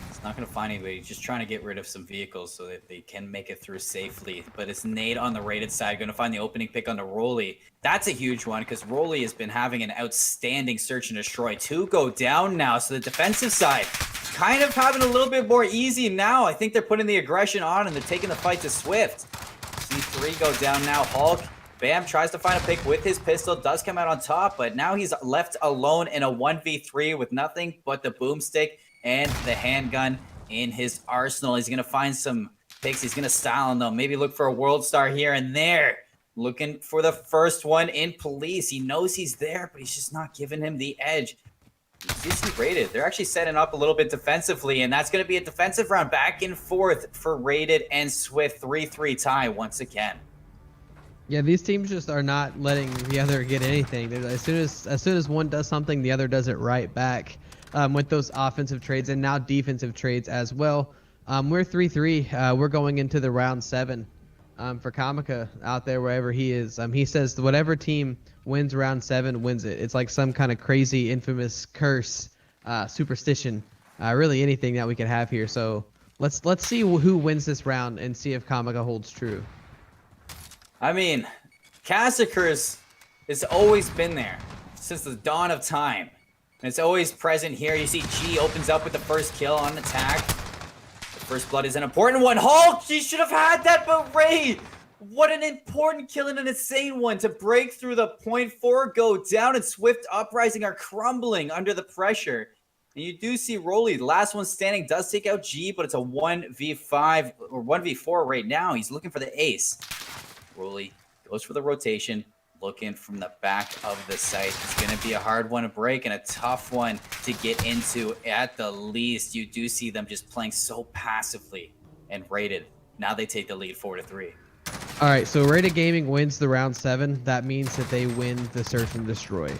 It's not going to find anybody. He's just trying to get rid of some vehicles so that they can make it through safely. But it's nade on the Rated side. Going to find the opening pick on the Rolly. That's a huge one because Rolly has been having an outstanding search and destroy. Two go down now. So the defensive side kind of having a little bit more easy now. I think they're putting the aggression on and they're taking the fight to Swift. C3 go down now. Hulk Bam tries to find a pick with his pistol, does come out on top, but now he's left alone in a 1v3 with nothing but the boomstick and the handgun in his arsenal. He's going to find some picks. He's going to style them. Maybe look for a world star here and there. Looking for the first one in police. He knows he's there, but he's just not giving him the edge. He's rated. They're actually setting up a little bit defensively, and that's going to be a defensive round back and forth for Rated and Swift. 3-3 tie once again.
Yeah, these teams just are not letting the other get anything. As soon as one does something, the other does it right back with those offensive trades and now defensive trades as well. We're 3-3. We're going into the round 7 for Kamika out there wherever he is. He says whatever team wins round 7 wins it. It's like some kind of crazy, infamous curse, superstition, really anything that we could have here. So let's see who wins this round and see if Kamika holds true.
I mean, Cassacres has always been there since the dawn of time. And it's always present here. You see G opens up with the first kill on attack. The first blood is an important one. Hulk, she should have had that, but Ray, what an important kill and an insane one to break through the 0.4, go down, and Swift Uprising are crumbling under the pressure. And you do see Rolly, the last one standing, does take out G, but it's a 1v5 or 1v4 right now. He's looking for the ace. Rolly goes for the rotation, looking from the back of the site. It's going to be a hard one to break and a tough one to get into at the least. You do see them just playing so passively and Rated. Now they take the lead 4-3.
All right, so Rated Gaming wins the round 7. That means that they win the Search and Destroy.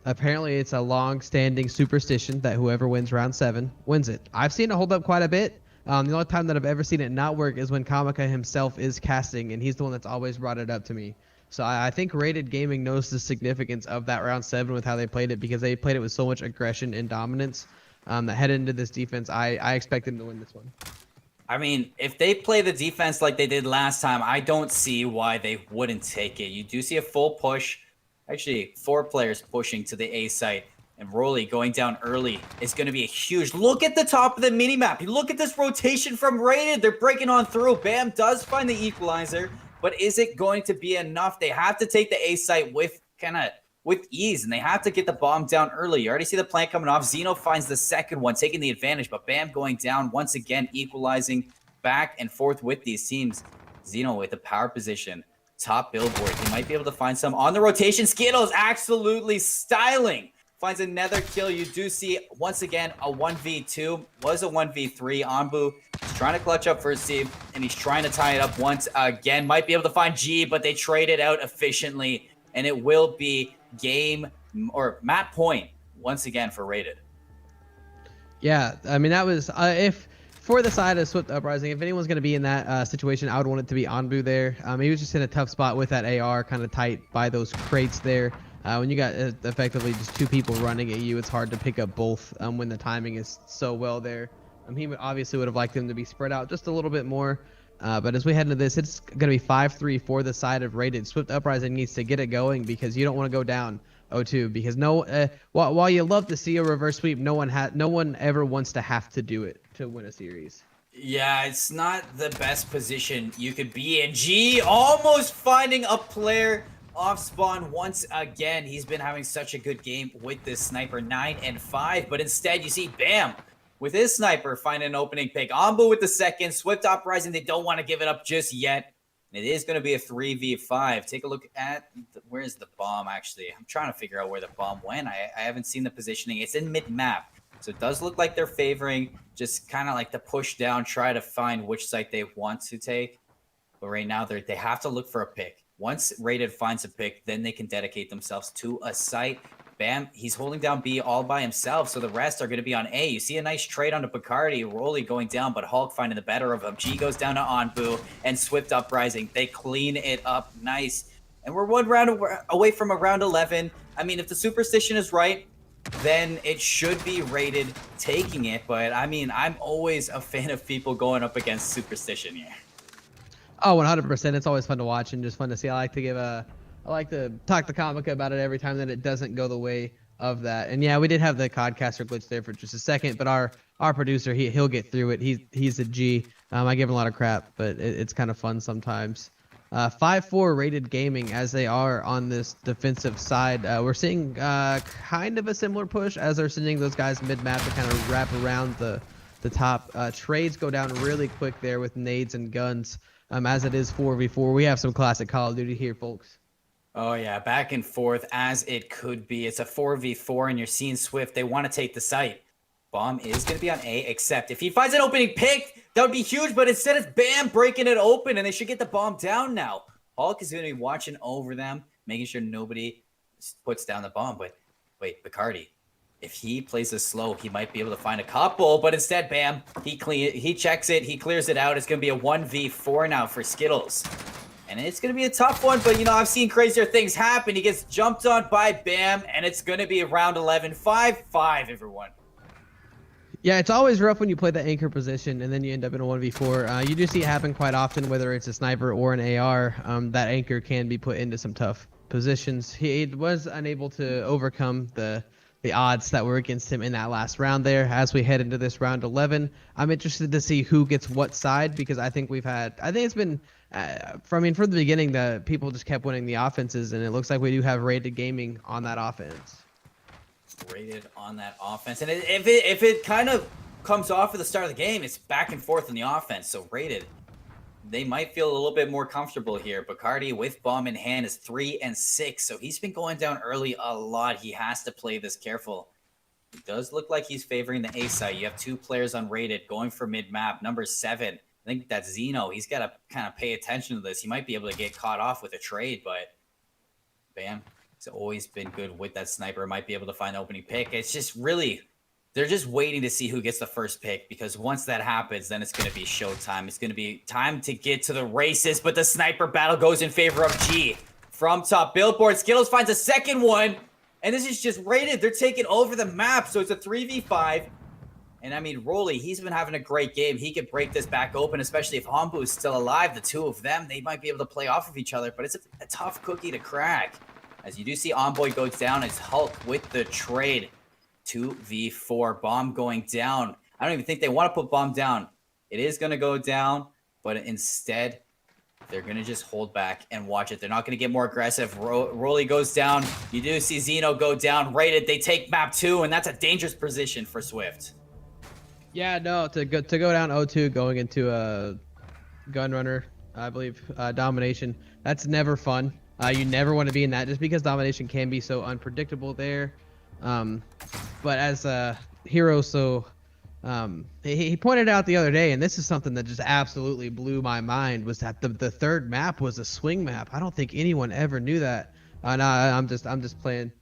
Apparently, it's a long-standing superstition that whoever wins round 7 wins it. I've seen it hold up quite a bit. The only time that I've ever seen it not work is when Kamika himself is casting, and he's the one that's always brought it up to me. So I think Rated Gaming knows the significance of that round 7 with how they played it, because they played it with so much aggression and dominance that headed into this defense. I expect them to win this one.
I mean, if they play the defense like they did last time, I don't see why they wouldn't take it. You do see a full push. Actually, 4 players pushing to the A site. And Rolly going down early is going to be a huge... Look at the top of the minimap. You look at this rotation from Rated. They're breaking on through. Bam does find the equalizer. But is it going to be enough? They have to take the A site with ease. And they have to get the bomb down early. You already see the plant coming off. Zeno finds the second one, taking the advantage. But Bam going down once again, equalizing back and forth with these teams. Zeno with the power position. Top billboard. He might be able to find some on the rotation. Skittles absolutely styling. Finds another kill. You do see, once again, a 1v2. Was a 1v3. Anbu is trying to clutch up for a seed, and he's trying to tie it up once again. Might be able to find G, but they trade it out efficiently, and it will be game or map point once again for Rated.
Yeah, I mean, that was... if for the side of Swift Uprising, if anyone's going to be in that situation, I would want it to be Anbu there. He was just in a tough spot with that AR, kind of tight by those crates there. When you got effectively just 2 people running at you, it's hard to pick up both when the timing is so well there. He obviously would have liked them to be spread out just a little bit more. But as we head into this, it's going to be 5-3 for the side of Rated. Swift Uprising needs to get it going because you don't want to go down 0-2. Because while you love to see a reverse sweep, no one ever wants to have to do it to win a series.
Yeah, it's not the best position you could be in. G almost finding a player off spawn once again. He's been having such a good game with this sniper, 9 and 5, but instead you see Bam with his sniper finding an opening pick. Anbu with the second. Swift Uprising, they don't want to give it up just yet. And it is going to be a 3v5. Take a look at where's the bomb actually. I'm trying to figure out where the bomb went. I haven't seen the positioning. It's in mid-map. So it does look like they're favoring just kind of like the push down, try to find which site they want to take. But right now they have to look for a pick. Once Rated finds a pick, then they can dedicate themselves to a site. Bam, he's holding down B all by himself, so the rest are going to be on A. You see a nice trade onto Bacardi, Rolly going down, but Hulk finding the better of him. G goes down to Anbu, and Swift Uprising. They clean it up nice. And we're 1 round away from a round 11. I mean, if the superstition is right, then it should be Rated taking it. But, I mean, I'm always a fan of people going up against superstition here.
Oh, 100%. It's always fun to watch and just fun to see. I like to talk to Kamika about it every time that it doesn't go the way of that. And yeah, we did have the Codcaster glitch there for just a second, but our producer, he'll get through it. He's a G. I give him a lot of crap, but it's kind of fun sometimes. 5-4 rated gaming as they are on this defensive side. We're seeing kind of a similar push as they're sending those guys mid-map to kind of wrap around the top. Trades go down really quick there with nades and guns. As it is 4v4. We have some classic Call of Duty here, folks.
Oh yeah, back and forth as it could be. It's a 4v4 and you're seeing Swift. They want to take the site. Bomb is going to be on A, except if he finds an opening pick, that would be huge, but instead it's Bam breaking it open, and they should get the bomb down now. Hulk is going to be watching over them, making sure nobody puts down the bomb. But wait, Bacardi, if he plays this slow, he might be able to find a couple, but instead, Bam, he checks it, he clears it out. It's going to be a 1v4 now for Skittles. And it's going to be a tough one, but, you know, I've seen crazier things happen. He gets jumped on by Bam, and it's going to be round 11. 5-5, everyone.
Yeah, it's always rough when you play the anchor position and then you end up in a 1v4. You do see it happen quite often, whether it's a sniper or an AR. That anchor can be put into some tough positions. He was unable to overcome the odds that were against him in that last round there. As we head into this round 11, I'm interested to see who gets what side, because I think it's been, from the beginning, the people just kept winning the offenses, and it looks like we do have rated gaming on that offense.
Rated on that offense, and if it kind of comes off at the start of the game, it's back and forth in the offense. So rated, they might feel a little bit more comfortable here. Bacardi with bomb in hand is 3-6, so he's been going down early a lot. He has to play this careful. It does look like he's favoring the A side. You have two players unrated going for mid map. Number 7, I think that's Zeno. He's got to kind of pay attention to this. He might be able to get caught off with a trade, but Bam. He's always been good with that sniper. Might be able to find an opening pick. It's just really, they're just waiting to see who gets the first pick, because once that happens, then it's going to be showtime. It's going to be time to get to the races, but the sniper battle goes in favor of G. From top billboard, Skittles finds a second one, and this is just rated. They're taking over the map, so it's a 3v5. And I mean, Rolly, he's been having a great game. He could break this back open, especially if Hombu is still alive. The two of them, they might be able to play off of each other, but it's a tough cookie to crack. As you do see Envoy goes down, it's Hulk with the trade. 2v4, bomb going down. I don't even think they want to put bomb down. It is going to go down, but instead, they're going to just hold back and watch it. They're not going to get more aggressive. Rolly goes down. You do see Zeno go down. Rated, they take map 2, and that's a dangerous position for Swift.
Yeah, no, to go down 0-2 going into a gun runner, I believe, domination, that's never fun. You never want to be in that, just because domination can be so unpredictable there. But as Hero, he pointed out the other day, and this is something that just absolutely blew my mind, was that the third map was a swing map. I don't think anyone ever knew that. No, I'm just playing.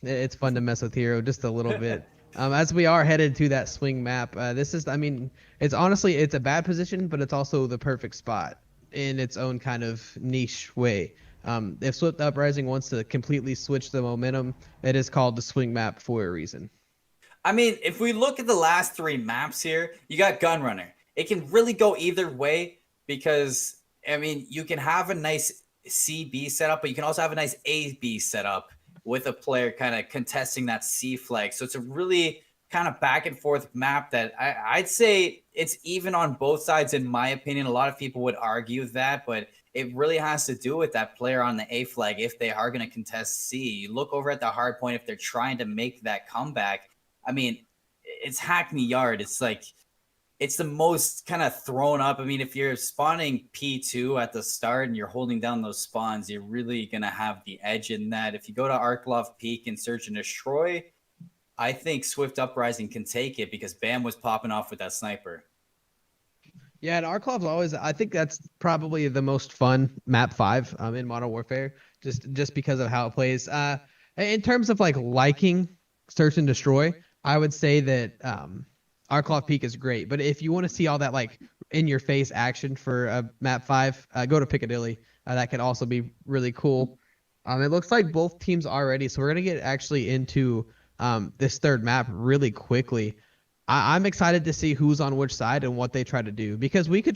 It's fun to mess with Hero just a little bit. As we are headed to that swing map, this is, I mean, it's a bad position, but it's also the perfect spot in its own kind of niche way. If Swift Uprising wants to completely switch the momentum, it is called the swing map for a reason.
I mean, if we look at the last 3 maps here, you got Gunrunner. It can really go either way, because, I mean, you can have a nice CB setup, but you can also have a nice AB setup with a player kind of contesting that C flag. So it's a really kind of back and forth map that I'd say it's even on both sides, in my opinion. A lot of people would argue that, but it really has to do with that player on the A flag if they are going to contest C. You look over at the hard point if they're trying to make that comeback. I mean, it's Hackney Yard. It's like, it's the most kind of thrown up. I mean, if you're spawning P2 at the start and you're holding down those spawns, you're really going to have the edge in that. If you go to Arklov Peak and search and destroy, I think Swift Uprising can take it, because Bam was popping off with that sniper.
Yeah, and Arklov's always, I think that's probably the most fun map 5 in Modern Warfare, just because of how it plays. In terms of like liking search and destroy, I would say that Arklov Peak is great. But if you want to see all that like in your face action for map 5, go to Piccadilly. That could also be really cool. It looks like both teams are ready, so we're gonna get actually into this third map really quickly. I'm excited to see who's on which side and what they try to do, because we could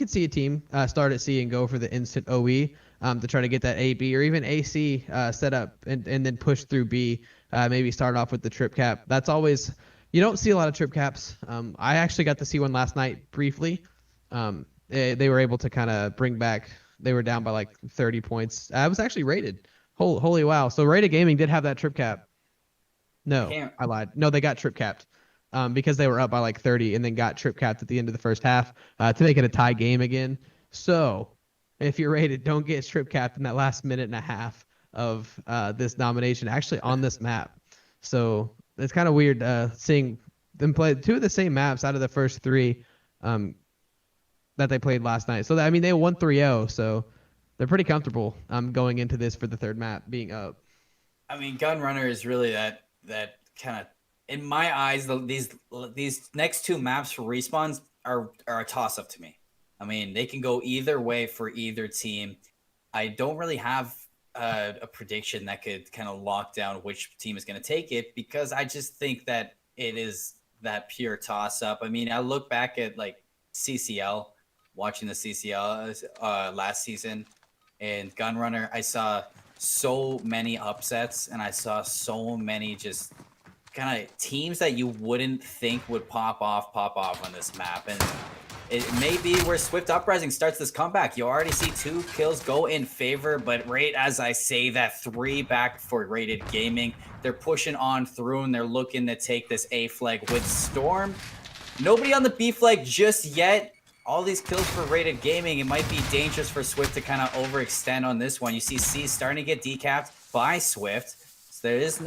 see a team start at C and go for the instant OE to try to get that AB or even AC set up and then push through B. Maybe start off with the trip cap. That's always, you don't see a lot of trip caps. I actually got to see one last night briefly. They were able to kind of bring back they were down by like 30 points. I was actually rated. Holy wow. So Rated Gaming did have that trip cap. No, I lied. No, they got trip capped because they were up by like 30 and then got trip capped at the end of the first half to make it a tie game again. So if you're Rated, don't get trip capped in that last minute and a half of this domination actually on this map. So it's kind of weird seeing them play 2 of the same maps out of the first 3 that they played last night. So I mean, they won 3-0, so they're pretty comfortable going into this for the 3rd map being up.
I mean, Gunrunner is really that kind of, in my eyes, these next 2 maps for respawns are a toss-up to me. I mean, they can go either way for either team. I don't really have a prediction that could kind of lock down which team is going to take it, because I just think that it is that pure toss-up. I mean, I look back at like CCL, watching the CCL last season, and Gunrunner, I saw so many upsets, and I saw so many just kind of teams that you wouldn't think would pop off on this map. And it may be where Swift Uprising starts this comeback. You already see 2 kills go in favor, but right as I say that, 3 back for Rated Gaming. They're pushing on through, and they're looking to take this A flag with Storm. Nobody on the B flag just yet. All these kills for Rated Gaming. It might be dangerous for Swift to kind of overextend on this one. You see C starting to get decapped by Swift. So it's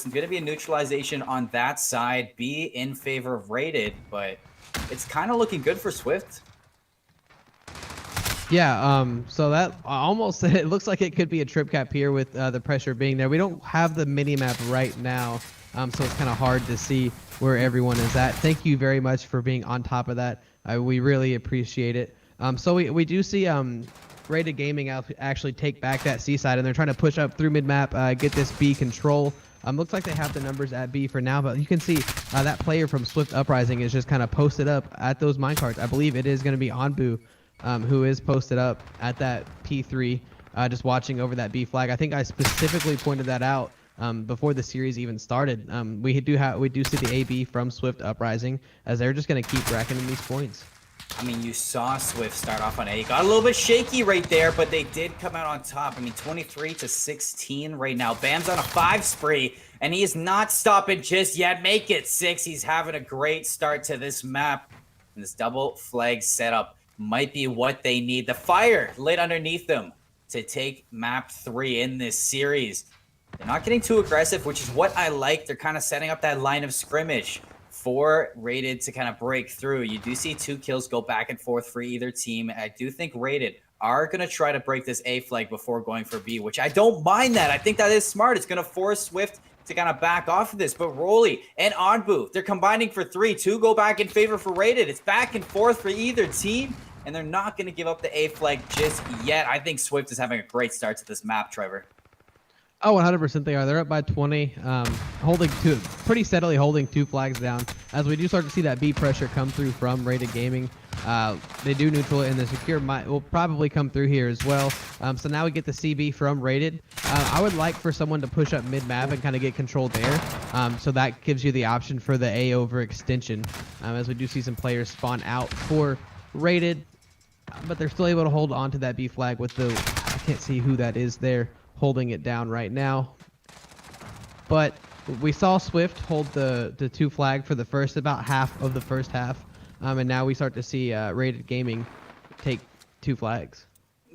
going to be a neutralization on that side. B in favor of Rated, but it's kind of looking good for Swift.
Yeah, so that almost, it looks like it could be a trip cap here with the pressure being there. We don't have the mini map right now, so it's kind of hard to see where everyone is at. Thank you very much for being on top of that. We really appreciate it. So we do see Rated Gaming actually take back that C side, and they're trying to push up through mid map, get this B control. Looks like they have the numbers at B for now, but you can see that player from Swift Uprising is just kind of posted up at those minecarts. I believe it is going to be Onbu, who is posted up at that P3, just watching over that B flag. I think I specifically pointed that out before the series even started. We do see the AB from Swift Uprising, as they're just going to keep racking in these points.
I mean, you saw Swift start off on A. Got a little bit shaky right there, but they did come out on top. I mean, 23-16 right now. Bam's on a 5 spree, and he is not stopping just yet. Make it 6. He's having a great start to this map. And this double flag setup might be what they need. The fire lit underneath them to take map 3 in this series. They're not getting too aggressive, which is what I like. They're kind of setting up that line of scrimmage for Rated to kind of break through. You do see 2 kills go back and forth for either team. I do think Rated are going to try to break this A flag before going for B, which I don't mind that. I think that is smart. It's going to force Swift to kind of back off of this. But Rolly and Onbu, they're combining for 3. 2 go back in favor for Rated. It's back and forth for either team, and they're not going to give up the A flag just yet. I think Swift is having a great start to this map, Trevor.
Oh, 100% they are. They're up by 20, pretty steadily holding 2 flags down. As we do start to see that B pressure come through from Rated Gaming, they do neutral it, and the secure will probably come through here as well. So now we get the CB from Rated. I would like for someone to push up mid-map and kind of get control there. So that gives you the option for the A over extension, as we do see some players spawn out for Rated, but they're still able to hold on to that B flag with the, I can't see who that is there holding it down right now. But we saw Swift hold the 2 flag for the first, about half of the first half. And now we start to see Rated Gaming take 2 flags.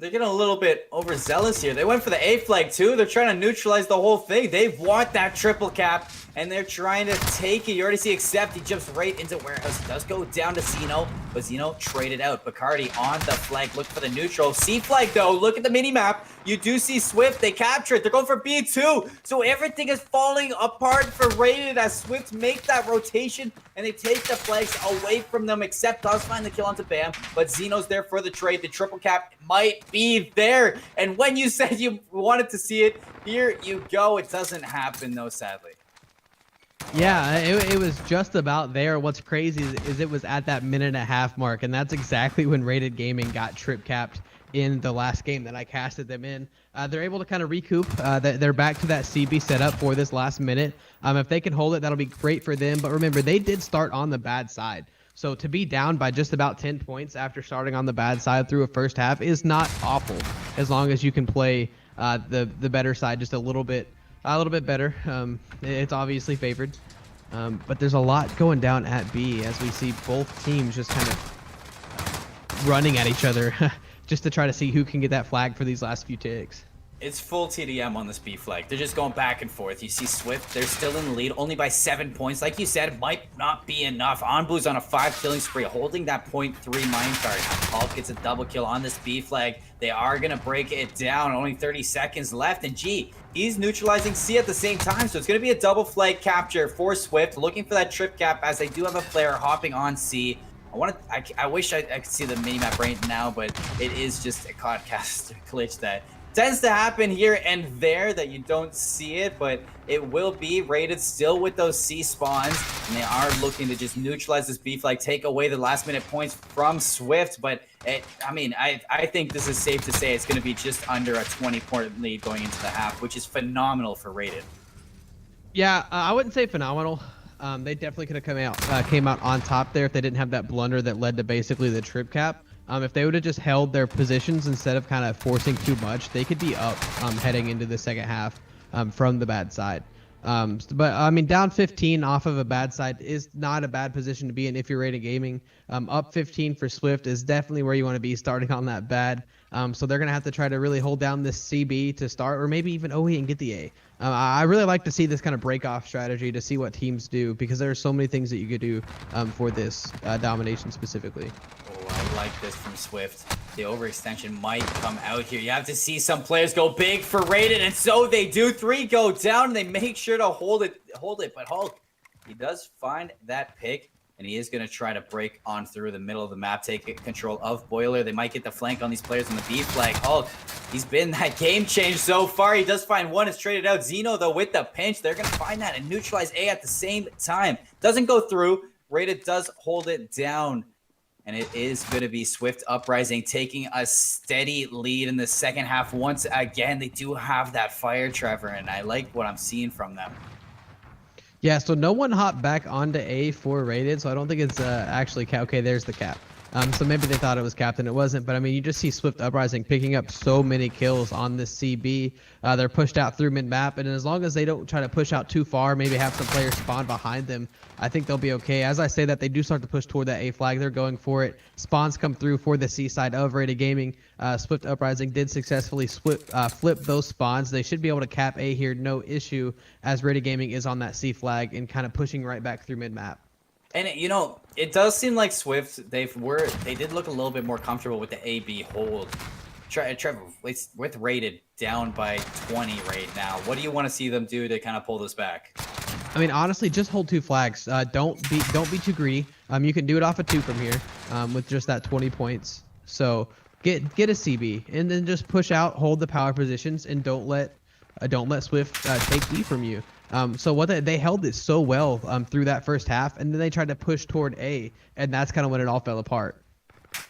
They're getting a little bit overzealous here. They went for the A flag too. They're trying to neutralize the whole thing. They want that triple cap, and they're trying to take it. You already see Accept. He jumps right into Warehouse. He does go down to Zeno, but Zeno traded out. Bacardi on the flag. Look for the neutral. C flag though. Look at the mini map. You do see Swift. They capture it. They're going for B2. So everything is falling apart for Rated as Swift make that rotation, and they take the flags away from them. Accept does find the kill onto Bam, but Zeno's there for the trade. The triple cap might be there. And when you said you wanted to see it, here you go. It doesn't happen though, sadly.
Yeah, it was just about there. What's crazy is it was at that minute and a half mark, and that's exactly when Rated Gaming got trip capped in the last game that I casted them in. They're able to kind of recoup. They're back to that CB setup for this last minute. If they can hold it, that'll be great for them. But remember, they did start on the bad side. So to be down by just about 10 points after starting on the bad side through a first half is not awful, as long as you can play the better side just a little bit better. It's obviously favored, but there's a lot going down at B as we see both teams just kind of running at each other just to try to see who can get that flag for these last few ticks.
It's full TDM on this B flag. They're just going back and forth. You see Swift, they're still in the lead, only by 7 points. Like you said, might not be enough. Anbu's on a 5 killing spree, holding that 0.3 minecart. Hulk gets a double kill on this B flag. They are going to break it down. Only 30 seconds left. And G, he's neutralizing C at the same time. So it's going to be a double flag capture for Swift, looking for that trip cap as they do have a player hopping on C. I wish I could see the minimap right now, but it is just a podcast glitch that tends to happen here and there that you don't see it, but it will be rated still with those C spawns, and they are looking to just neutralize this B flag, take away the last minute points from Swift. But I think this is safe to say it's going to be just under a 20-point lead going into the half, which is phenomenal for rated.
Yeah, I wouldn't say phenomenal. They definitely could have came out on top there if they didn't have that blunder that led to basically the trip cap. If they would have just held their positions instead of kind of forcing too much, they could be up heading into the second half from the bad side. But I mean, down 15 off of a bad side is not a bad position to be in if you're rated gaming. Up 15 for Swift is definitely where you want to be starting on that bad. So they're going to have to try to really hold down this CB to start, or maybe even OE and get the A. I really like to see this kind of break-off strategy to see what teams do, because there are so many things that you could do for this domination specifically.
I like this from Swift. The overextension might come out here. You have to see some players go big for rated, and so they do. 3 go down, and they make sure to hold it. But Hulk, he does find that pick, and he is going to try to break on through the middle of the map, take control of Boiler. They might get the flank on these players on the B flag. Hulk, he's been that game change so far. He does find one. It's traded out. Xeno, though, with the pinch. They're going to find that and neutralize A at the same time. Doesn't go through. Rated does hold it down. And it is going to be Swift Uprising taking a steady lead in the second half. Once again, they do have that fire, Trevor, and I like what I'm seeing from them.
Yeah, so no one hopped back onto A for rated, so I don't think it's actually cap. Okay, there's the cap. So maybe they thought it was capped and it wasn't, but I mean, you just see Swift Uprising picking up so many kills on this CB. They're pushed out through mid-map, and as long as they don't try to push out too far, maybe have some players spawn behind them, I think they'll be okay. As I say that, they do start to push toward that A flag. They're going for it. Spawns come through for the C side of Rated Gaming. Swift Uprising did successfully flip those spawns. They should be able to cap A here, no issue, as Rated Gaming is on that C flag and kind of pushing right back through mid-map.
And you know, it does seem like Swift, they did look a little bit more comfortable with the AB hold. Trevor, with rated down by 20 right now, what do you want to see them do to kind of pull this back?
I mean, honestly, just hold 2 flags. Don't be too greedy. You can do it off of 2 from here, with just that 20 points. So get a CB and then just push out, hold the power positions, and don't let Swift take B from you. So what they held it so well through that first half, and then they tried to push toward A, and that's kind of when it all fell apart.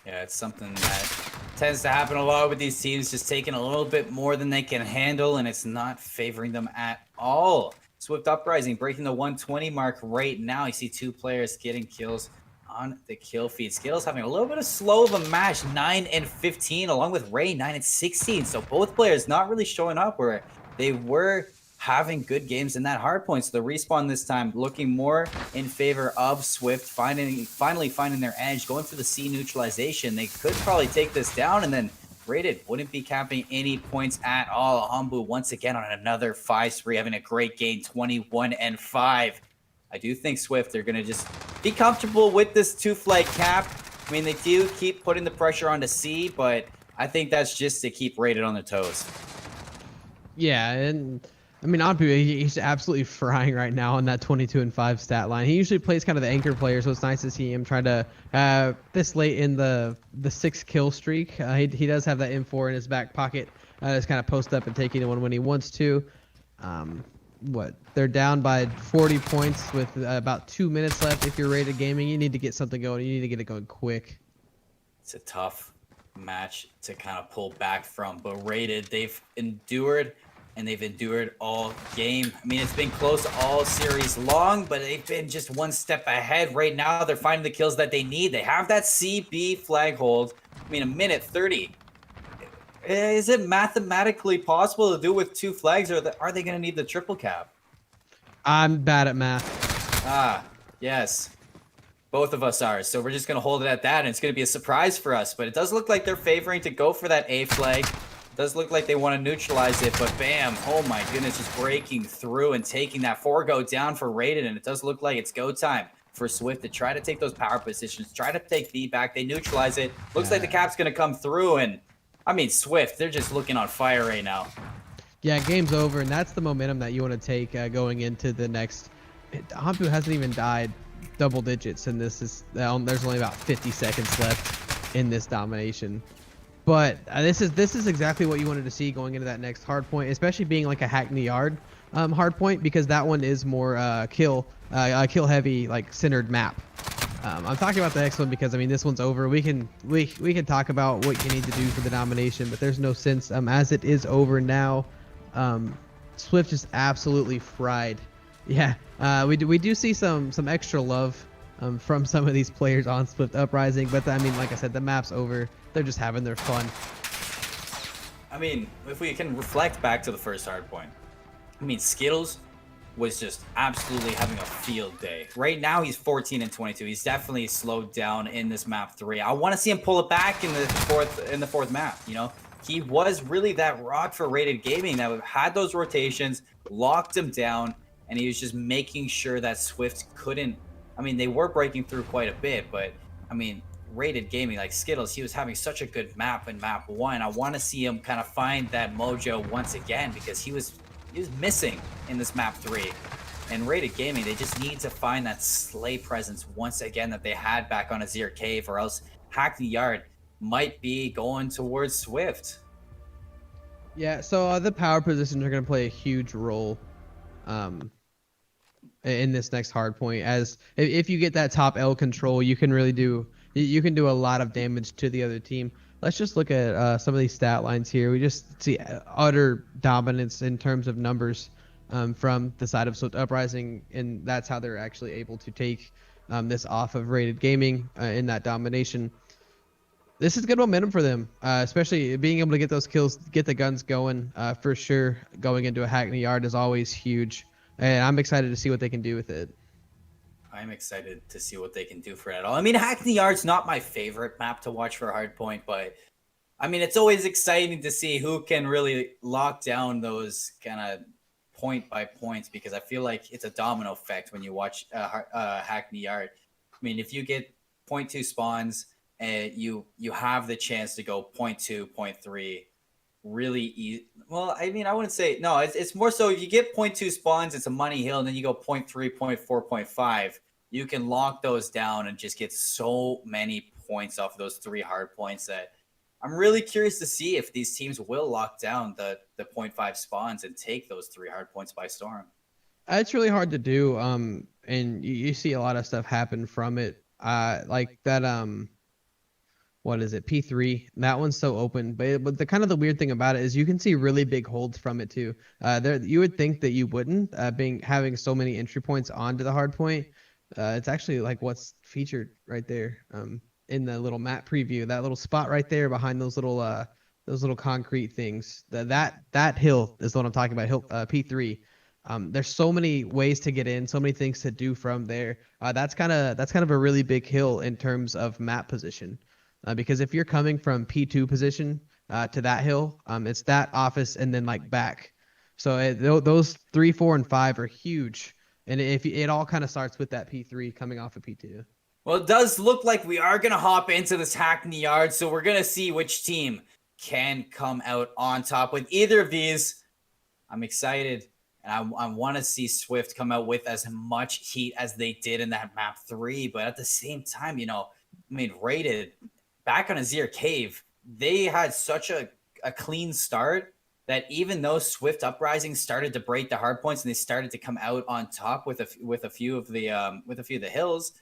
Yeah, it's something that tends to happen a lot with these teams, just taking a little bit more than they can handle, and it's not favoring them at all. Swift Uprising breaking the 120 mark right now. You see 2 players getting kills on the kill feed. Skittles having a little bit of slow of a match, 9 and 15, along with Ray, 9 and 16. So both players not really showing up where they were having good games in that hard point. So the respawn this time looking more in favor of Swift, finally finding their edge, going for the C neutralization. They could probably take this down, and then Rated wouldn't be capping any points at all. Hambu once again on another 5 spree, having a great game, 21 and 5. I do think Swift are going to just be comfortable with this 2 flag cap. I mean, they do keep putting the pressure onto C, but I think that's just to keep Rated on their toes.
Yeah, and I mean, he's absolutely frying right now on that 22 and 5 stat line. He usually plays kind of the anchor player, so it's nice to see him try to, this late in the 6 kill streak, he does have that M4 in his back pocket, just kind of post up and taking one when he wants to. They're down by 40 points with about 2 minutes left. If you're rated gaming, you need to get something going. You need to get it going quick.
It's a tough match to kind of pull back from, but Rated, they've endured and they've endured all game. I mean, it's been close all series long, but they've been just one step ahead. Right now, they're finding the kills that they need. They have that CB flag hold. I mean, a minute 30. Is it mathematically possible to do with 2 flags, or are they going to need the triple cap?
I'm bad at math.
Ah, yes. Both of us are. So we're just going to hold it at that, and it's going to be a surprise for us. But it does look like they're favoring to go for that A flag. It does look like they want to neutralize it, but bam. Oh my goodness, just breaking through and taking that forego down for Raiden, and it does look like it's go time for Swift to try to take those power positions, try to take feedback. They neutralize it. Looks like the cap's going to come through, and I mean, Swift, they're just looking on fire right now.
Yeah, game's over, and that's the momentum that you want to take going into the next. Hampu hasn't even died double digits, and there's only about 50 seconds left in this domination. But this is exactly what you wanted to see going into that next hard point, especially being like a Hackney Yard hard point, because that one is more kill heavy, like centered map. I'm talking about the next one because I mean this one's over. We can talk about what you need to do for the domination, but there's no sense as it is over now. Swift just absolutely fried. Yeah, we do see some extra love from some of these players on Swift Uprising, but I mean, like I said, the map's over. They're just having their fun.
I mean, if we can reflect back to the first hard point, I mean, Skittles was just absolutely having a field day. Right now, he's 14 and 22. He's definitely slowed down in this map 3. I want to see him pull it back in the fourth map. You know, he was really that rock for Rated Gaming that had those rotations, locked him down, and he was just making sure that Swift couldn't. I mean, they were breaking through quite a bit, but I mean, Rated Gaming, like Skittles, he was having such a good map in map 1. I want to see him kind of find that mojo once again, because he was missing in this map 3. And Rated Gaming, they just need to find that Slay presence once again that they had back on Azir Cave, or else Hackney Yard might be going towards Swift.
Yeah, so the power positions are going to play a huge role in this next hard point. As if you get that top L control, you can really do a lot of damage to the other team. Let's just look at some of these stat lines here. We just see utter dominance in terms of numbers from the side of Swift Uprising, and that's how they're actually able to take this off of Rated Gaming in that domination. This is good momentum for them, especially being able to get those kills, get the guns going for sure. Going into a Hackney Yard is always huge, and I'm excited to see what they can do with it.
I'm excited to see what they can do for it all. I mean, Hackney Yard's not my favorite map to watch for hardpoint, but I mean, it's always exciting to see who can really lock down those kind of point by points, because I feel like it's a domino effect when you watch Hackney Yard. I mean, if you get 0.2 spawns, you have the chance to go 0.2, 0.3 really easy. Well, I mean, I wouldn't say no. It's more so if you get 0.2 spawns, it's a money hill, and then you go 0.3, 0.4, 0.5. You can lock those down and just get so many points off of those 3 hard points that I'm really curious to see if these teams will lock down the 0.5 spawns and take those 3 hard points by storm.
It's really hard to do, and you see a lot of stuff happen from it, like that. What is it? P3. That one's so open, but the kind of the weird thing about it is you can see really big holds from it too. You would think that you wouldn't, having so many entry points onto the hard point. It's actually like what's featured right there, in the little map preview. That little spot right there behind those little concrete things. That hill is what I'm talking about. Hill P3. There's so many ways to get in, so many things to do from there. That's kind of a really big hill in terms of map position. Because if you're coming from P2 position to that hill, it's that office and then like back. So those 3, 4, and 5 are huge, and if it all kind of starts with that P3 coming off of P2.
Well, it does look like we are gonna hop into this Hackney Yard, so we're gonna see which team can come out on top with either of these. I'm excited, and I want to see Swift come out with as much heat as they did in that map 3, but at the same time, you know, I mean, Rated back on Azir Cave, they had such a clean start that even though Swift Uprising started to break the hard points and they started to come out on top with a few of the hills,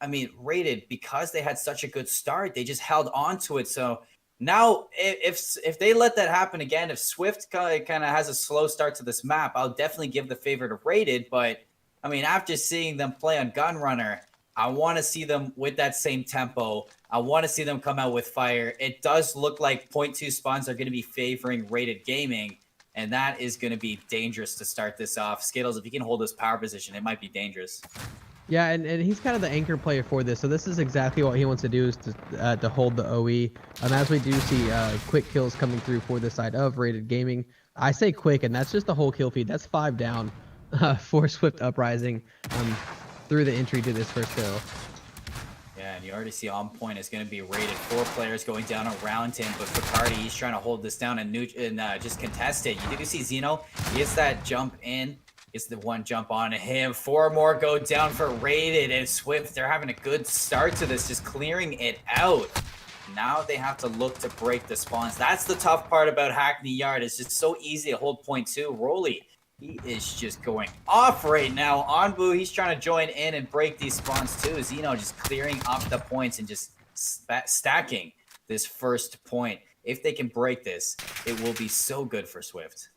I mean, Rated, because they had such a good start, they just held on to it. So Now, if they let that happen again, if Swift kind of has a slow start to this map, I'll definitely give the favor to Rated. But I mean, after seeing them play on Gunrunner, I want to see them with that same tempo. I want to see them come out with fire. It does look like 0.2 spawns are going to be favoring Rated Gaming, and that is going to be dangerous to start this off. Skittles, if you can hold this power position, it might be dangerous.
Yeah, and he's kind of the anchor player for this, so this is exactly what he wants to do, is to hold the OE. As we do see quick kills coming through for the side of Rated Gaming. I say quick, and that's just the whole kill feed. That's 5 down for Swift Uprising through the entry to this first kill.
Yeah, and you already see on point is going to be Rated. 4 players going down around him, but Facardi, he's trying to hold this down and just contest it. You do see Zeno, he gets that jump in. It's the one jump on him. 4 more go down for Rated, and Swift, they're having a good start to this, just clearing it out. Now they have to look to break the spawns. That's the tough part about Hackney Yard. It's just so easy to hold point 2. Rolly, he is just going off right now. Onbu, he's trying to join in and break these spawns too. Zeno just clearing up the points and just stacking this first point. If they can break this, it will be so good for Swift.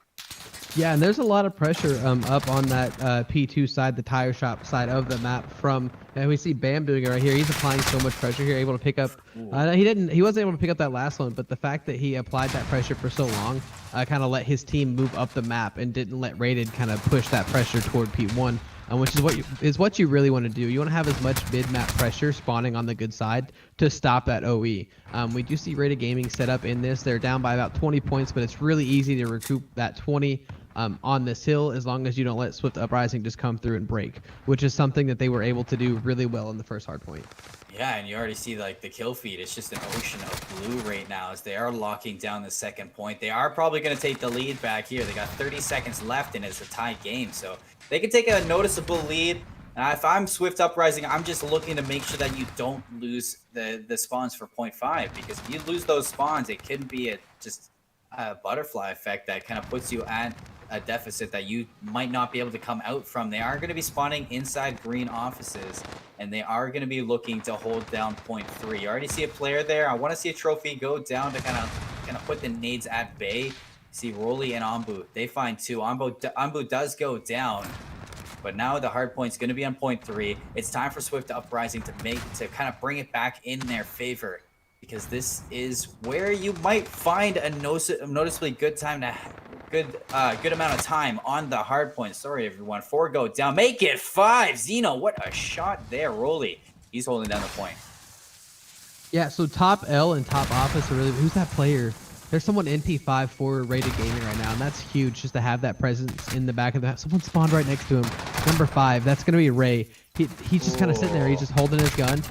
Yeah, and there's a lot of pressure up on that P2 side, the tire shop side of the map from, and we see Bam doing it right here. He's applying so much pressure here, able to pick up, he wasn't able to pick up that last one, but the fact that he applied that pressure for so long kind of let his team move up the map and didn't let Rated kind of push that pressure toward P1. Which is what you really want to do. You want to have as much mid-map pressure spawning on the good side to stop that OE. We do see Rated Gaming set up in this. They're down by about 20 points, but it's really easy to recoup that 20 on this hill as long as you don't let Swift Uprising just come through and break, which is something that they were able to do really well in the first hardpoint. Yeah,
and you already see like the kill feed. It's just an ocean of blue right now as they are locking down the second point. They are probably going to take the lead back here. They got 30 seconds left and it's a tie game, so they can take a noticeable lead. If I'm Swift Uprising, I'm just looking to make sure that you don't lose the spawns for 0.5, because if you lose those spawns, it can be just a butterfly effect that kind of puts you at a deficit that you might not be able to come out from. They are going to be spawning inside green offices, and they are going to be looking to hold down 0.3. You already see a player there. I want to see a trophy go down to kind of put the nades at bay. See Rolly and Onbu, they find 2. Onbu does go down, but now the hard point's going to be on 0.3. It's time for Swift Uprising to kind of bring it back in their favor, because this is where you might find a noticeably good time to good amount of time on the hard point. Sorry everyone, 4 go down, make it 5. Zeno, what a shot there. Rolly, he's holding down the point.
Yeah, so top L and top office are really, who's that player? There's someone NP5 for Rated Gaming right now, and that's huge just to have that presence in the back of the map. Someone spawned right next to him. Number 5, that's going to be Ray. He's just kind of sitting there. He's just holding his gun.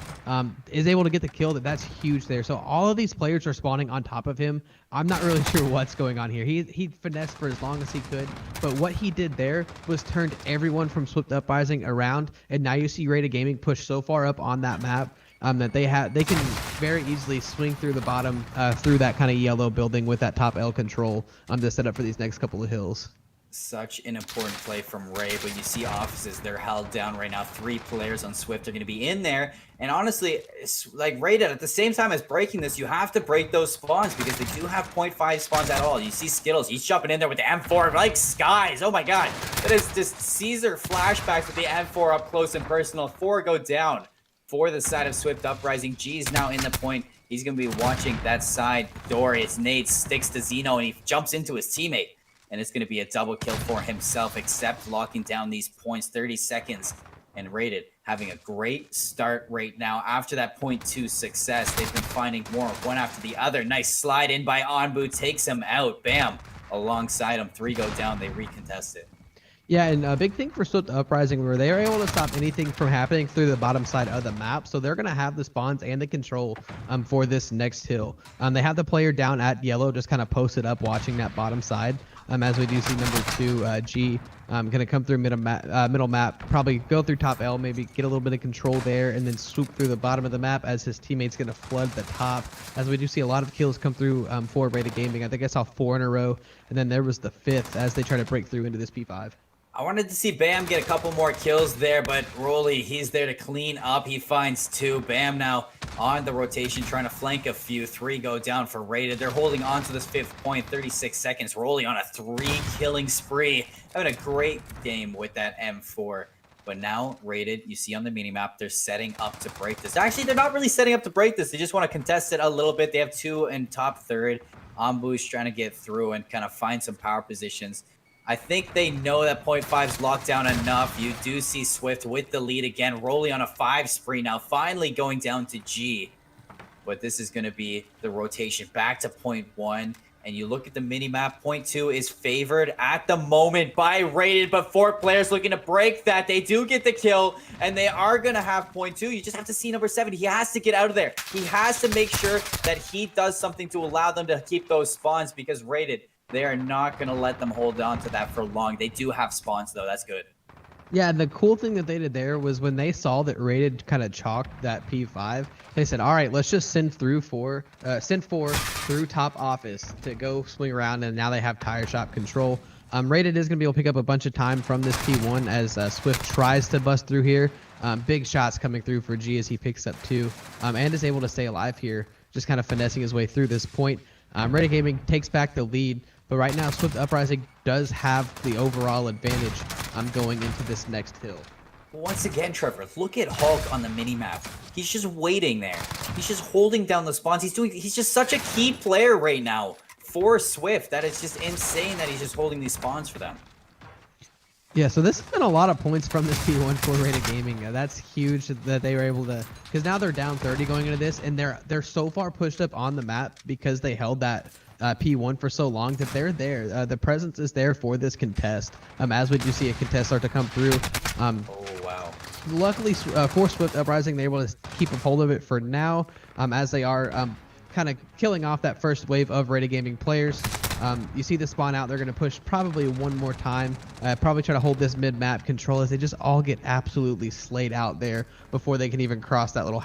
Is able to get the kill. That's huge there. So all of these players are spawning on top of him. I'm not really sure what's going on here. He finessed for as long as he could, but what he did there was turned everyone from Swift Uprising around, and now you see Rated Gaming push so far up on that map that they can very easily swing through the bottom through that kind of yellow building with that top L control to set up for these next couple of hills.
Such an important play from Ray, but you see offices, they're held down right now. 3 players on Swift are going to be in there, and honestly, it's like Rated, at the same time as breaking this, you have to break those spawns because they do have 0.5 spawns at all. You see Skittles, he's jumping in there with the M4 like skies. Oh my god, that is just Caesar flashbacks with the M4 up close and personal. 4 go down for the side of Swift Uprising. G's now in the point. He's going to be watching that side door. It's Nate, sticks to Zeno, and he jumps into his teammate. And it's going to be a double kill for himself, except locking down these points. 30 seconds, and Rated having a great start right now. After that 0.2 success, they've been finding more, one after the other. Nice slide in by Onbu, takes him out. Bam, alongside him. 3 go down, they recontest it.
Yeah, and a big thing for Swift Uprising where they are able to stop anything from happening through the bottom side of the map. So they're going to have the spawns and the control for this next hill. They have the player down at yellow just kind of posted up watching that bottom side. As we do see number 2, G, going to come through middle map, probably go through top L, maybe get a little bit of control there, and then swoop through the bottom of the map as his teammate's going to flood the top. As we do see a lot of kills come through for Rated Gaming. I think I saw 4 in a row, and then there was the 5th as they try to break through into this P5.
I wanted to see Bam get a couple more kills there, but Rolly, he's there to clean up. He finds 2. Bam now on the rotation, trying to flank a few. 3 go down for Rated. They're holding on to this 5th point, 36 seconds, rolling on a 3-killing spree. Having a great game with that M4. But now, Rated, you see on the minimap, they're setting up to break this. Actually, they're not really setting up to break this. They just want to contest it a little bit. They have 2 in top 3rd. Ambu's trying to get through and kind of find some power positions. I think they know that 0.5's locked down enough. You do see Swift with the lead again, rolling on a 5 spree now, finally going down to G. But this is going to be the rotation back to 0.1. And you look at the minimap, 0.2 is favored at the moment by Rated, but 4 players looking to break that. They do get the kill, and they are going to have 0.2. You just have to see number 7. He has to get out of there. He has to make sure that he does something to allow them to keep those spawns, because Rated, they are not going to let them hold on to that for long. They do have spawns, though. That's good.
Yeah, the cool thing that they did there was when they saw that Rated kind of chalked that P5, they said, all right, let's just send 4 through top office to go swing around, and now they have tire shop control. Rated is going to be able to pick up a bunch of time from this P1 as Swift tries to bust through here. Big shots coming through for G as he picks up 2 and is able to stay alive here, just kind of finessing his way through this point. Rated Gaming takes back the lead, but right now Swift Uprising does have the overall advantage going into this next hill.
Once again, Trevor, look at Hulk on the minimap. He's just waiting there. He's just holding down the spawns. He's just such a key player right now for Swift that it's just insane that he's just holding these spawns for them.
Yeah, so this has been a lot of points from this P1 for Rated Gaming. That's huge that they were able to, because now they're down 30 going into this, and they're so far pushed up on the map because they held that P1 for so long that they're there. The presence is there for this contest. As we do see a contest start to come through.
Oh wow!
Luckily, for Swift Uprising, they're able to keep a hold of it for now, as they are kind of killing off that first wave of Rated Gaming players. You see the spawn out. They're going to push probably one more time. Probably try to hold this mid-map control as they just all get absolutely slayed out there before they can even cross that little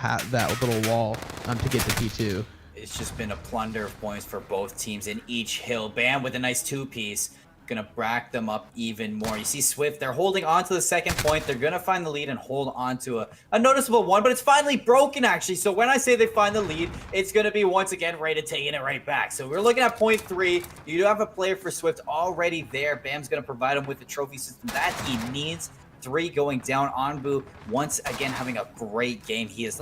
wall to get to P2.
It's just been a plunder of points for both teams in each hill. Bam with a nice 2-piece. Gonna rack them up even more. You see Swift, they're holding on to the 2nd point. They're gonna find the lead and hold on to a noticeable one, but it's finally broken actually. So when I say they find the lead, it's gonna be once again Rated taking it right back. So we're looking at 0.3. You do have a player for Swift already there. Bam's gonna provide him with the trophy system that he needs. 3 going down. Anbu once again having a great game. He's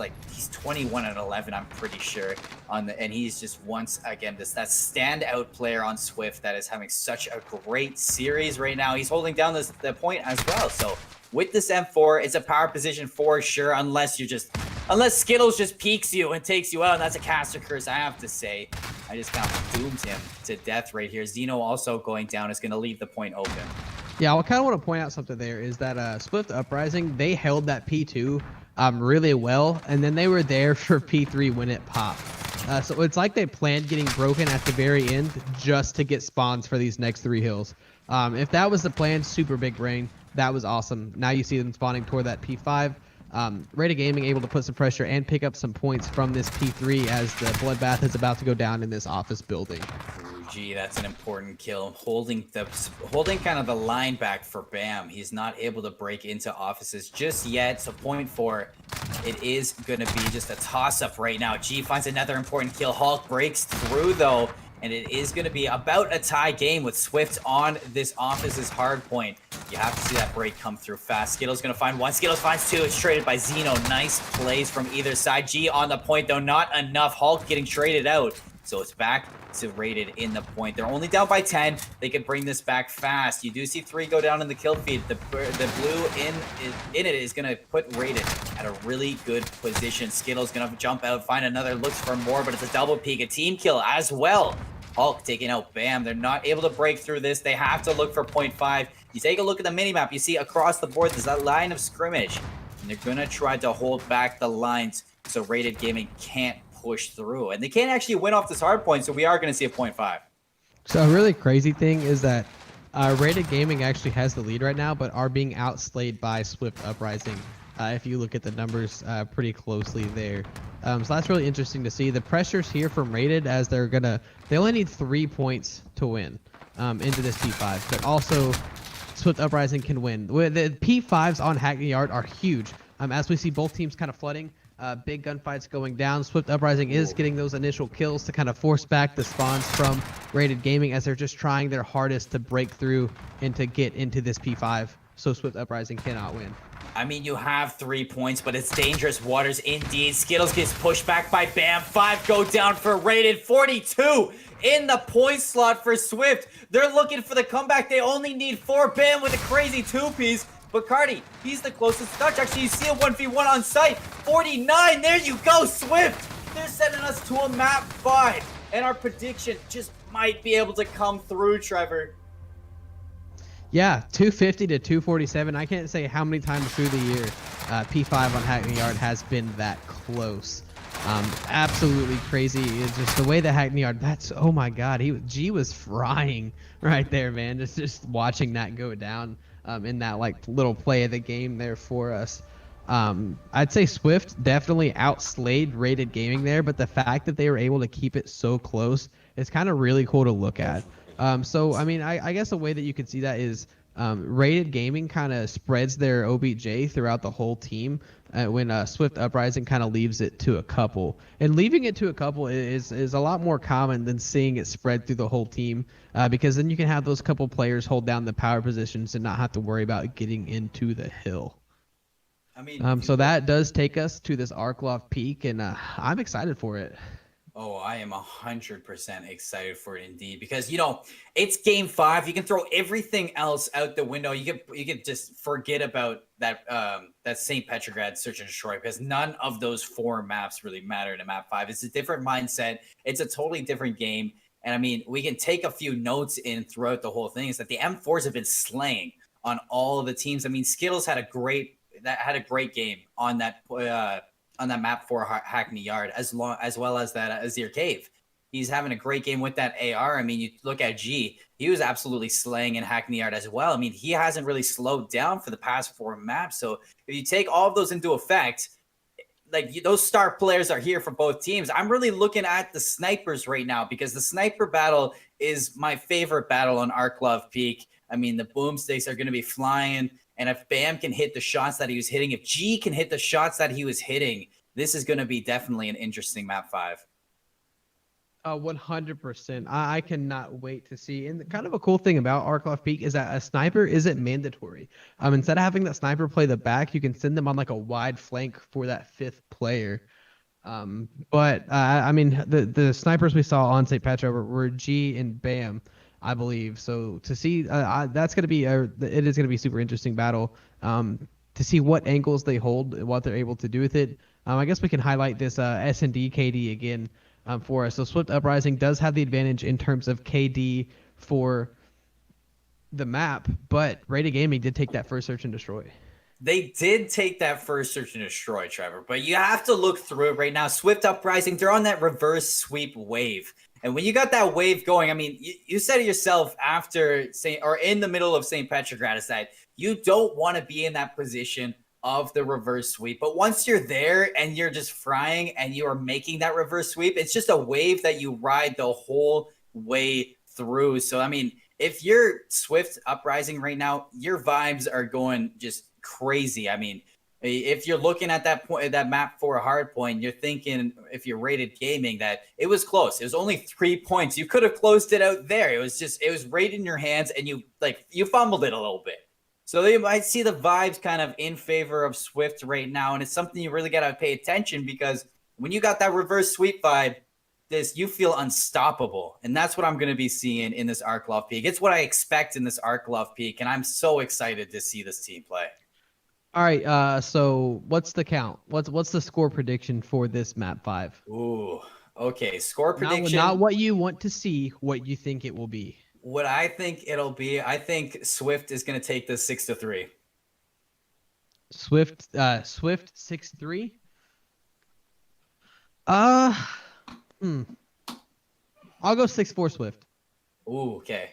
21 and 11, I'm pretty sure, and he's just once again that standout player on Swift that is having such a great series right now. He's holding down the point as well. So with this M4, it's a power position for sure, unless Skittles just peeks you and takes you out, and that's a caster curse, I have to say. I just kind of doomed him to death right here. Xeno also going down is going to leave the point open.
Yeah, I kind of want to point out something there is that Swift Uprising, they held that P2 really well, and then they were there for P3 when it popped. So it's like they planned getting broken at the very end just to get spawns for these next 3 hills. If that was the plan, super big brain. That was awesome. Now you see them spawning toward that P5. Rated Gaming able to put some pressure and pick up some points from this P3 as the bloodbath is about to go down in this office building.
Gee, that's an important kill. Holding kind of the line back for Bam. He's not able to break into offices just yet. So 0.4, it is going to be just a toss-up right now. G finds another important kill. Hulk breaks through though, and it is going to be about a tie game with Swift on this office's hard point. You have to see that break come through fast. Skittles going to find 1. Skittles finds 2. It's traded by Xeno. Nice plays from either side. G on the point though, not enough. Hulk getting traded out. So it's back to Rated in the point. They're only down by 10. They can bring this back fast. You do see 3 go down in the kill feed. The blue in it is going to put Rated at a really good position. Skittles going to jump out, find another, looks for more, but it's a double peek, a team kill as well. Hulk taking out Bam. They're not able to break through this. They have to look for 0.5. You take a look at the minimap. You see across the board, there's that line of scrimmage. And they're going to try to hold back the lines so Rated Gaming can't push through. And they can't actually win off this hard point, so we are going to see a 0.5.
So a really crazy thing is that Rated Gaming actually has the lead right now, but are being outslayed by Swift Uprising. If you look at the numbers pretty closely there. So that's really interesting to see. The pressure's here from Rated as they only need 3 points to win into this P5, but also Swift Uprising can win. The P5s on Hackney Yard are huge. As we see both teams kind of flooding, Big gunfights going down. Swift Uprising is getting those initial kills to kind of force back the spawns from Rated Gaming as they're just trying their hardest to break through and to get into this P5. So Swift Uprising cannot win.
I mean, you have 3 points, but it's dangerous waters indeed. Skittles gets pushed back by Bam. 5 go down for Rated. 42 in the point slot for Swift. They're looking for the comeback. They only need 4. Bam with a crazy 2-piece. Bacardi, he's the closest touch. Actually, you see a 1v1 on site. 49, there you go, Swift. They're sending us to a map 5. And our prediction just might be able to come through, Trevor.
Yeah, 250 to 247. I can't say how many times through the year P5 on Hackney Yard has been that close. Absolutely crazy. It's just the way that Hackney Yard, oh my God, G was frying right there, man. Just watching that go down in that like little play of the game there for us. I'd say Swift definitely outslayed Rated Gaming there, but the fact that they were able to keep it so close is kind of really cool to look at. So, I mean, I guess a way that you could see that is Rated Gaming kind of spreads their OBJ throughout the whole team when Swift Uprising kind of leaves it to a couple. And leaving it to a couple is a lot more common than seeing it spread through the whole team because then you can have those couple players hold down the power positions and not have to worry about getting into the hill.
I mean,
so that does take us to this Arklov Peak, and I'm excited for it.
Oh, I am 100% excited for it indeed because, you know, it's game 5. You can throw everything else out the window. You can just forget about that St. Petrograd search and destroy because none of those 4 maps really matter in a map 5. It's a different mindset. It's a totally different game. And I mean, we can take a few notes in throughout the whole thing is that the M4s have been slaying on all of the teams. I mean, Skittles had a great game on that map for Hackney Yard, as well as that Azir Cave. He's having a great game with that AR. I mean, you look at G, he was absolutely slaying in Hackney Yard as well. I mean, he hasn't really slowed down for the past 4 maps. So if you take all of those into effect, like those star players are here for both teams. I'm really looking at the snipers right now because the sniper battle is my favorite battle on Arklov Peak. I mean, the boomsticks are going to be flying. And if Bam can hit the shots that he was hitting, if G can hit the shots that he was hitting, this is going to be definitely an interesting map 5.
100%. I cannot wait to see. And kind of a cool thing about Arklov Peak is that a sniper isn't mandatory. Instead of having that sniper play the back, you can send them on like a wide flank for that 5th player. But I mean, the snipers we saw on St. Petra were G and Bam, I believe. So to see that's going to be it is going to be a super interesting battle to see what angles they hold and what they're able to do with it. I guess we can highlight this S&D KD again for us. So Swift Uprising does have the advantage in terms of KD for the map, but Rated Gaming did take that first search and destroy.
They did take that first search and destroy, Trevor, but you have to look through it right now. Swift Uprising, they're on that reverse sweep wave. And when you got that wave going, I mean, you said it yourself after in the middle of St. Petrograd is that you don't want to be in that position of the reverse sweep. But once you're there and you're just frying and you are making that reverse sweep, it's just a wave that you ride the whole way through. So, I mean, if you're Swift Uprising right now, your vibes are going just crazy. I mean, if you're looking at that map for a hard point, you're thinking if you're Rated Gaming that it was close. It was only 3 points. You could have closed it out there. It was right in your hands and you fumbled it a little bit. So you might see the vibes kind of in favor of Swift right now. And it's something you really got to pay attention because when you got that reverse sweep vibe, you feel unstoppable. And that's what I'm going to be seeing in this Arklov Peak. It's what I expect in this Arklov Peak. And I'm so excited to see this team play.
All right. So what's the count? What's the score prediction for this map 5?
Ooh, okay. Score prediction.
Not what you want to see, what you think it will be.
What I think it'll be, I think Swift is going to take this 6-3.
Swift 6-3. I'll go 6-4 Swift.
Ooh, okay.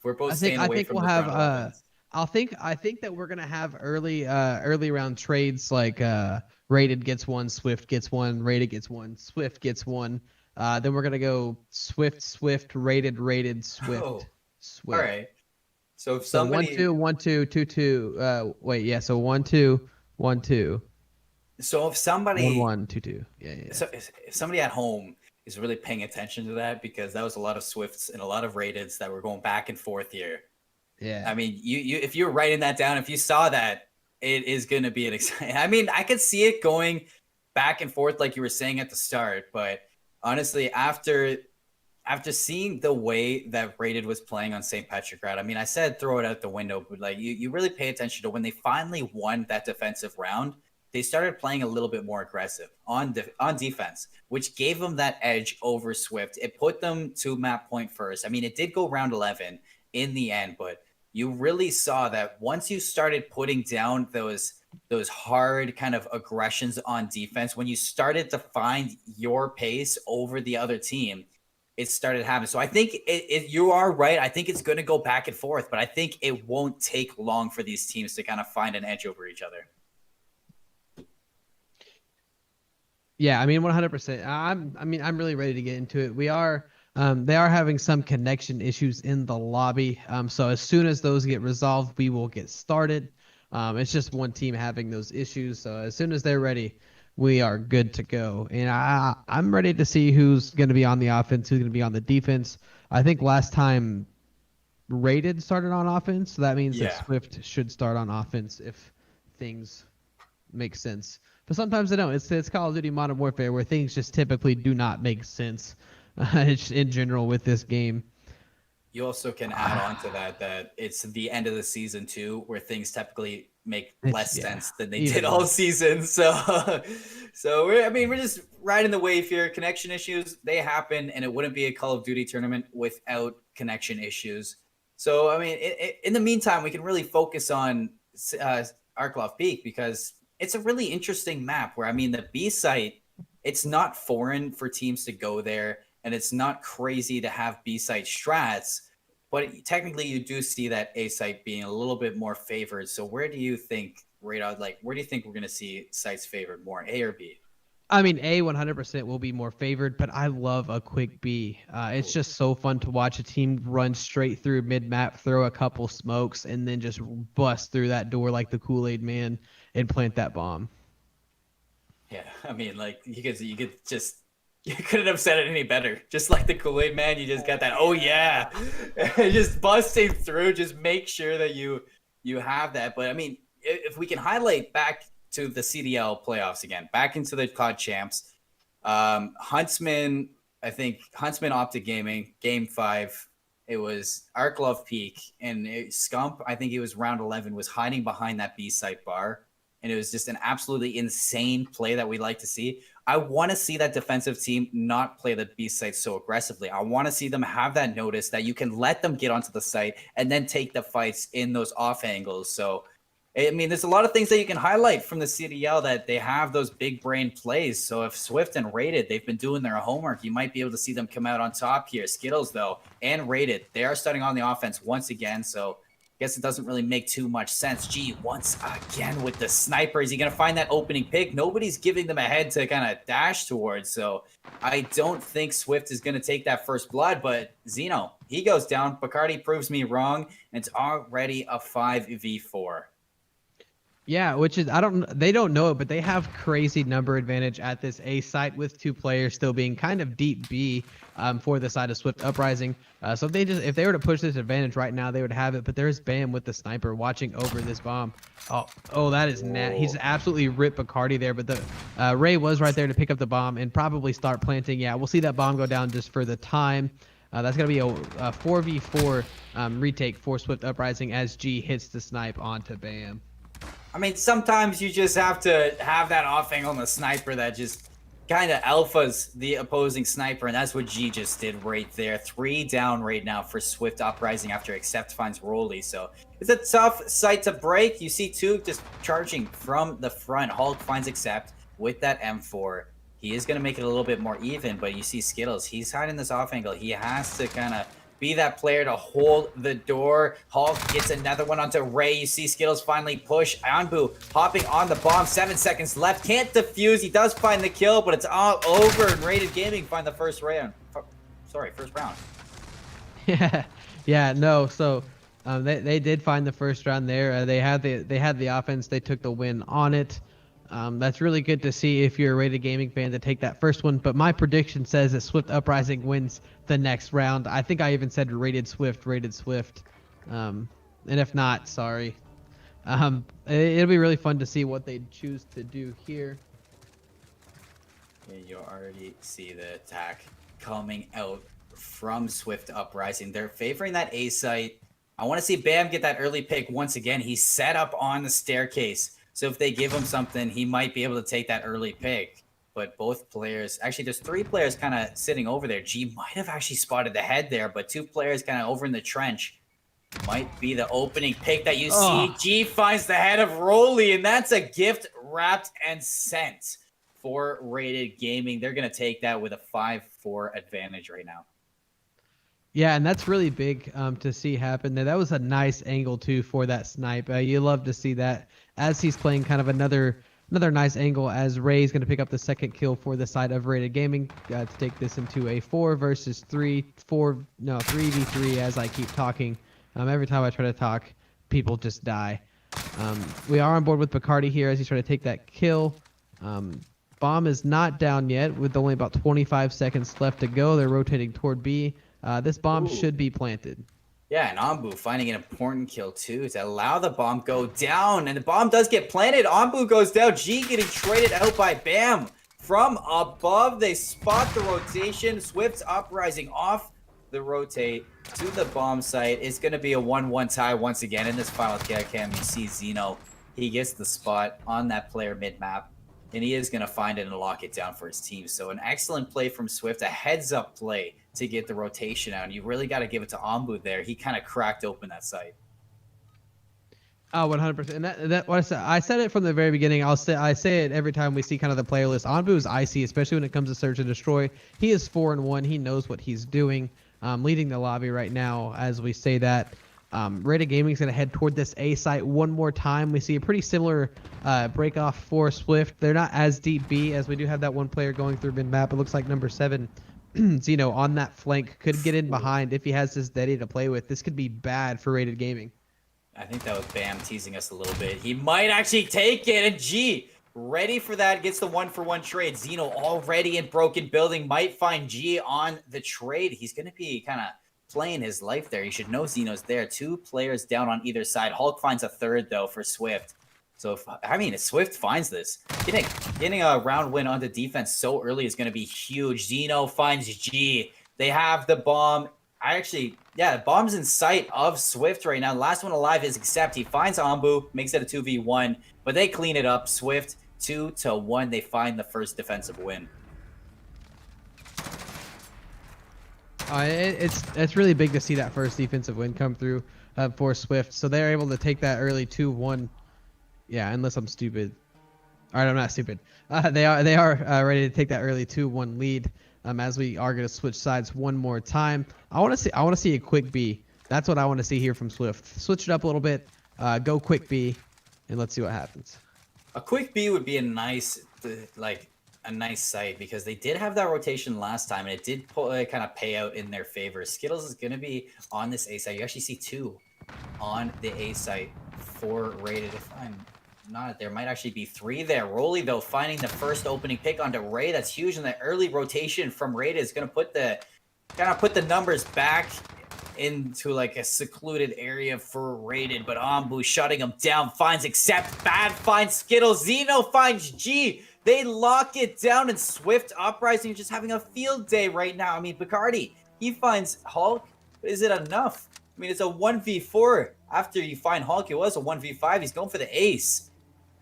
We're both staying away from
we'll
the
have
front
I think that we're gonna have early round trades like Rated gets 1, Swift gets 1, Rated gets 1, Swift gets 1. Then we're gonna go Swift, Rated, Swift,
Oh,
Swift.
all right. So if somebody
1-2, 1-2, 2-2. Wait, yeah. So 1-2, 1-2.
So if somebody
1-1, 2-2. Yeah.
so if somebody at home is really paying attention to that, because that was a lot of Swifts and a lot of Raideds that were going back and forth here.
Yeah.
I mean, you if you're writing that down, if you saw that, it is going to be an exciting. I mean, I could see it going back and forth like you were saying at the start, but honestly, after seeing the way that Rated was playing on St. Petrograd, I mean, I said throw it out the window, but like you really pay attention to when they finally won that defensive round. They started playing a little bit more aggressive on defense, which gave them that edge over Swift. It put them to map point first. I mean, it did go round 11 in the end, but you really saw that once you started putting down those hard kind of aggressions on defense, when you started to find your pace over the other team, it started happening. So I think you are right. I think it's going to go back and forth, but I think it won't take long for these teams to kind of find an edge over each other.
Yeah, I mean, 100%. I'm really ready to get into it. They are having some connection issues in the lobby. So as soon as those get resolved, we will get started. It's just one team having those issues. So as soon as they're ready, we are good to go. And I'm ready to see who's going to be on the offense, who's going to be on the defense. I think last time Rated started on offense, so that means that Swift should start on offense if things make sense. But sometimes they don't. It's Call of Duty Modern Warfare where things just typically do not make sense in general with this game.
You also can add on to that it's the end of the season too, where things typically make less sense than they did all season. So we're just riding the wave here. Connection issues, they happen, and it wouldn't be a Call of Duty tournament without connection issues. So I mean, in the meantime, we can really focus on Arklov Peak, because it's a really interesting map where, I mean, the B site, it's not foreign for teams to go there, and it's not crazy to have B site strats, but technically you do see that A site being a little bit more favored. So where do you think, Radar, where do you think we're going to see sites favored more, A or B?
I mean, A 100% will be more favored, but I love a quick B. It's just so fun to watch a team run straight through mid-map, throw a couple smokes, and then just bust through that door like the Kool-Aid man and plant that bomb.
Yeah, I mean, like, you couldn't have said it any better. Just like the Kool-Aid man, you just got that, oh yeah, just busting through, just make sure that you have that. But I mean, if we can highlight back to the CDL playoffs again, back into the COD champs, Huntsman Optic Gaming, game 5, it was Arklov Peak, and Scump, I think it was round 11, was hiding behind that B site bar, and it was just an absolutely insane play that we like to see. I want to see that defensive team not play the B site so aggressively. I want to see them have that notice that you can let them get onto the site and then take the fights in those off angles. So I mean, there's a lot of things that you can highlight from the CDL, that they have those big brain plays. So if Swift and Rated, they've been doing their homework, you might be able to see them come out on top here. Skittles, though, and Rated, they are starting on the offense once again. So I guess it doesn't really make too much sense. G, once again with the sniper. Is he going to find that opening pick? Nobody's giving them a head to kind of dash towards. So I don't think Swift is going to take that first blood, but Zeno, he goes down. Bacardi proves me wrong, and it's already a 5v4.
Yeah, which is, they don't know it, but they have crazy number advantage at this A site with 2 players still being kind of deep B for the side of Swift Uprising. So if they were to push this advantage right now, they would have it. But there's Bam with the sniper watching over this bomb. Oh, that is he's absolutely ripped Bacardi there. But the Ray was right there to pick up the bomb and probably start planting. Yeah, we'll see that bomb go down just for the time. That's going to be a 4v4 retake for Swift Uprising as G hits the snipe onto Bam.
I mean, sometimes you just have to have that off angle on the sniper that just kind of alphas the opposing sniper, and that's what G just did right there. 3 down right now for Swift Uprising after Accept finds Rolly. So it's a tough site to break. You see 2 just charging from the front. Hulk finds Accept with that M4. He is going to make it a little bit more even, but you see Skittles. He's hiding this off angle. He has to kind of be that player to hold the door. Hulk gets another one onto Ray. You see Skittles finally push. Anbu hopping on the bomb. 7 seconds left. Can't defuse. He does find the kill, but it's all over. And Rated Gaming find the first round. First round.
Yeah, no. So they did find the first round there. They had the offense. They took the win on it. That's really good to see if you're a Rated Gaming fan to take that first one. But my prediction says that Swift Uprising wins the next round. I think I even said rated Swift. And if not, sorry. It'll be really fun to see what they choose to do here.
Yeah, you already see the attack coming out from Swift Uprising. They're favoring that A site. I want to see Bam get that early pick once again. He's set up on the staircase. So if they give him something, he might be able to take that early pick. But both players, actually there's 3 players kind of sitting over there. G might have actually spotted the head there, but 2 players kind of over in the trench. Might be the opening pick that you see. G finds the head of Rolly, and that's a gift wrapped and sent for Rated Gaming. They're going to take that with a 5-4 advantage right now.
Yeah, and that's really big to see happen there. That was a nice angle, too, for that snipe. You love to see that as he's playing kind of another nice angle as Ray's going to pick up the second kill for the side of Rated Gaming to take this into a 4 versus 3v3 as I keep talking. Every time I try to talk, people just die. We are on board with Bacardi here as he's trying to take that kill. Bomb is not down yet with only about 25 seconds left to go. They're rotating toward B. This bomb should be planted.
Yeah, and Ambu finding an important kill too to allow the bomb go down. And the bomb does get planted. Ambu goes down. G getting traded out by Bam. From above, they spot the rotation. Swift's Uprising off the rotate to the bomb site. It's going to be a 1-1 tie once again in this final kill cam. You see Zeno. He gets the spot on that player mid-map. And he is going to find it and lock it down for his team. So an excellent play from Swift, a heads-up play to get the rotation out. And you really got to give it to Ambu there. He kind of cracked open that site.
Oh, 100%. And that what I said it from the very beginning. I say it every time we see kind of the player list. Ambu is icy, especially when it comes to search and destroy. He is 4-1. He knows what he's doing. Leading the lobby right now as we say that. Rated Gaming is going to head toward this A site one more time. We see a pretty similar break off for Swift. They're not as deep B as we do have that one player going through mid map. It looks like number 7, Zeno, on that flank could get in behind if he has this Daddy to play with. This could be bad for Rated Gaming.
I think that was Bam teasing us a little bit. He might actually take it, and G ready for that, gets the 1-for-1 trade. Zeno already in broken building, might find G on the trade. He's going to be kind of playing his life there. You should know Zeno's there. 2 players down on either side. Hulk finds a third, though, for Swift. So, if Swift finds this, getting a round win on the defense so early is going to be huge. Zeno finds G. They have the bomb. The bomb's in sight of Swift right now. The last one alive is Accept. He finds Ambu, makes it a 2v1, but they clean it up. Swift 2-1. They find the first defensive win.
It's really big to see that first defensive win come through for Swift. So they're able to take that early 2-1. Yeah, unless I'm stupid. All right, I'm not stupid. They are ready to take that early 2-1 lead. As we are going to switch sides one more time. I want to see a quick B. That's what I want to see here from Swift. Switch it up a little bit. Go quick B, and let's see what happens.
A quick B would be a nice site because they did have that rotation last time, and it did kind of pay out in their favor. Skittles is going to be on this A site. You actually see 2 on the A site for Rated. If I'm not, there might actually be 3 there. Rolly, though, finding the first opening pick onto Ray. That's huge, and the early rotation from Rated is going to put the numbers back into like a secluded area for Rated, but Ambu shutting him down, finds Accept, bad finds Skittles, Zeno finds G. They lock it down, and Swift Uprising is just having a field day right now. I mean, Bacardi, he finds Hulk. Is it enough? I mean, it's a 1v4. After you find Hulk, it was a 1v5. He's going for the ace.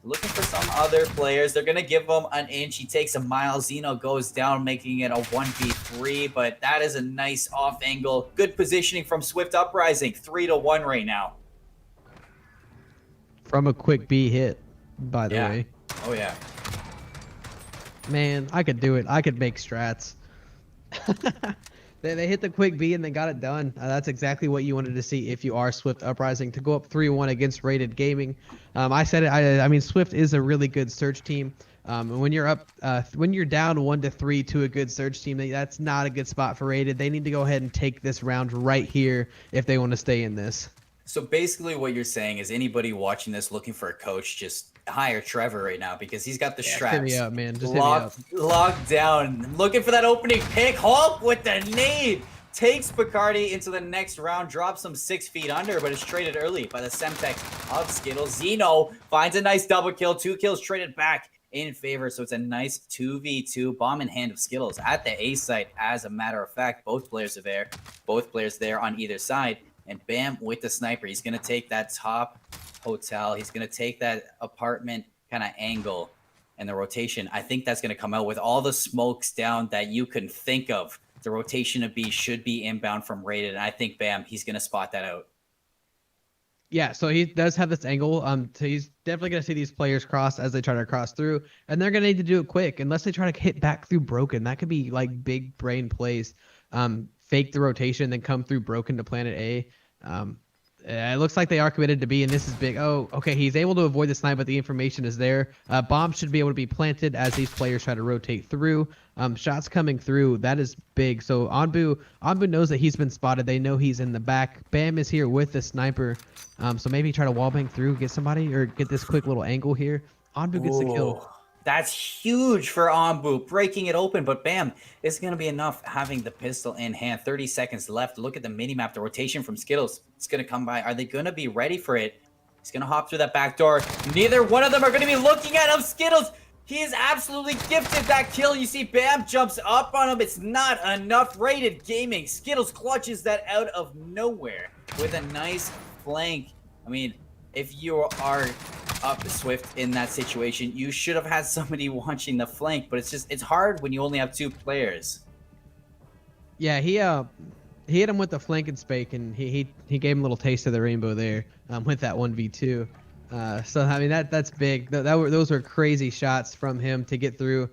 Looking for some other players. They're going to give him an inch. He takes a mile. Zeno goes down, making it a 1v3, but that is a nice off angle. Good positioning from Swift Uprising. 3-1 right now.
From a quick B hit, by the way.
Oh, yeah.
Man, I could do it. I could make strats. They hit the quick B and they got it done. That's exactly what you wanted to see if you are Swift Uprising, to go up 3-1 against Rated Gaming. I said it. I mean, Swift is a really good search team. When you're up, when you're down 1-3 to a good search team, that's not a good spot for Rated. They need to go ahead and take this round right here if they want to stay in this.
So basically what you're saying is anybody watching this looking for a coach, just hire Trevor right now because he's got the
Hit
straps
me up, man. Just hit me up.
locked down. Looking for that opening pick. Hulk with the nade. Takes Bacardi into the next round, drops him 6 feet under, but is traded early by the Semtex of Skittles. Zeno finds a nice double kill, 2 kills traded back in favor. So it's a nice 2v2 bomb in hand of Skittles at the A site. As a matter of fact, both players are there. Both players there on either side. And Bam with the sniper. He's going to take that top hotel. He's going to take that apartment kind of angle and the rotation. I think that's going to come out with all the smokes down that you can think of. The rotation of B should be inbound from Rated. And I think Bam, he's going to spot that out.
Yeah, so he does have this angle. So he's definitely going to see these players cross as they try to cross through, and they're going to need to do it quick unless they try to hit back through Broken. That could be like big brain plays. Fake the rotation, then come through Broken to Planet A. It looks like they are committed to B, and this is big. Oh, okay, he's able to avoid the snipe, but the information is there. Bombs should be able to be planted as these players try to rotate through. Shots coming through, that is big. So Onbu knows that he's been spotted. They know he's in the back. Bam is here with the sniper. So maybe try to wallbang through, get somebody, or get this quick little angle here. Onbu gets the kill.
That's huge for Onbu, breaking it open, but Bam, it's going to be enough having the pistol in hand. 30 seconds left. Look at the minimap, the rotation from Skittles. It's going to come by. Are they going to be ready for it? He's going to hop through that back door. Neither one of them are going to be looking at him. Skittles, he is absolutely gifted that kill. You see Bam jumps up on him. It's not enough. Rated Gaming. Skittles clutches that out of nowhere with a nice flank. I mean, if you are up Swift in that situation, you should have had somebody watching the flank, but it's hard when you only have 2 players.
Yeah, he hit him with the flank and spake, and he gave him a little taste of the rainbow there with that 1v2. So I mean that's big. Those were crazy shots from him to get through,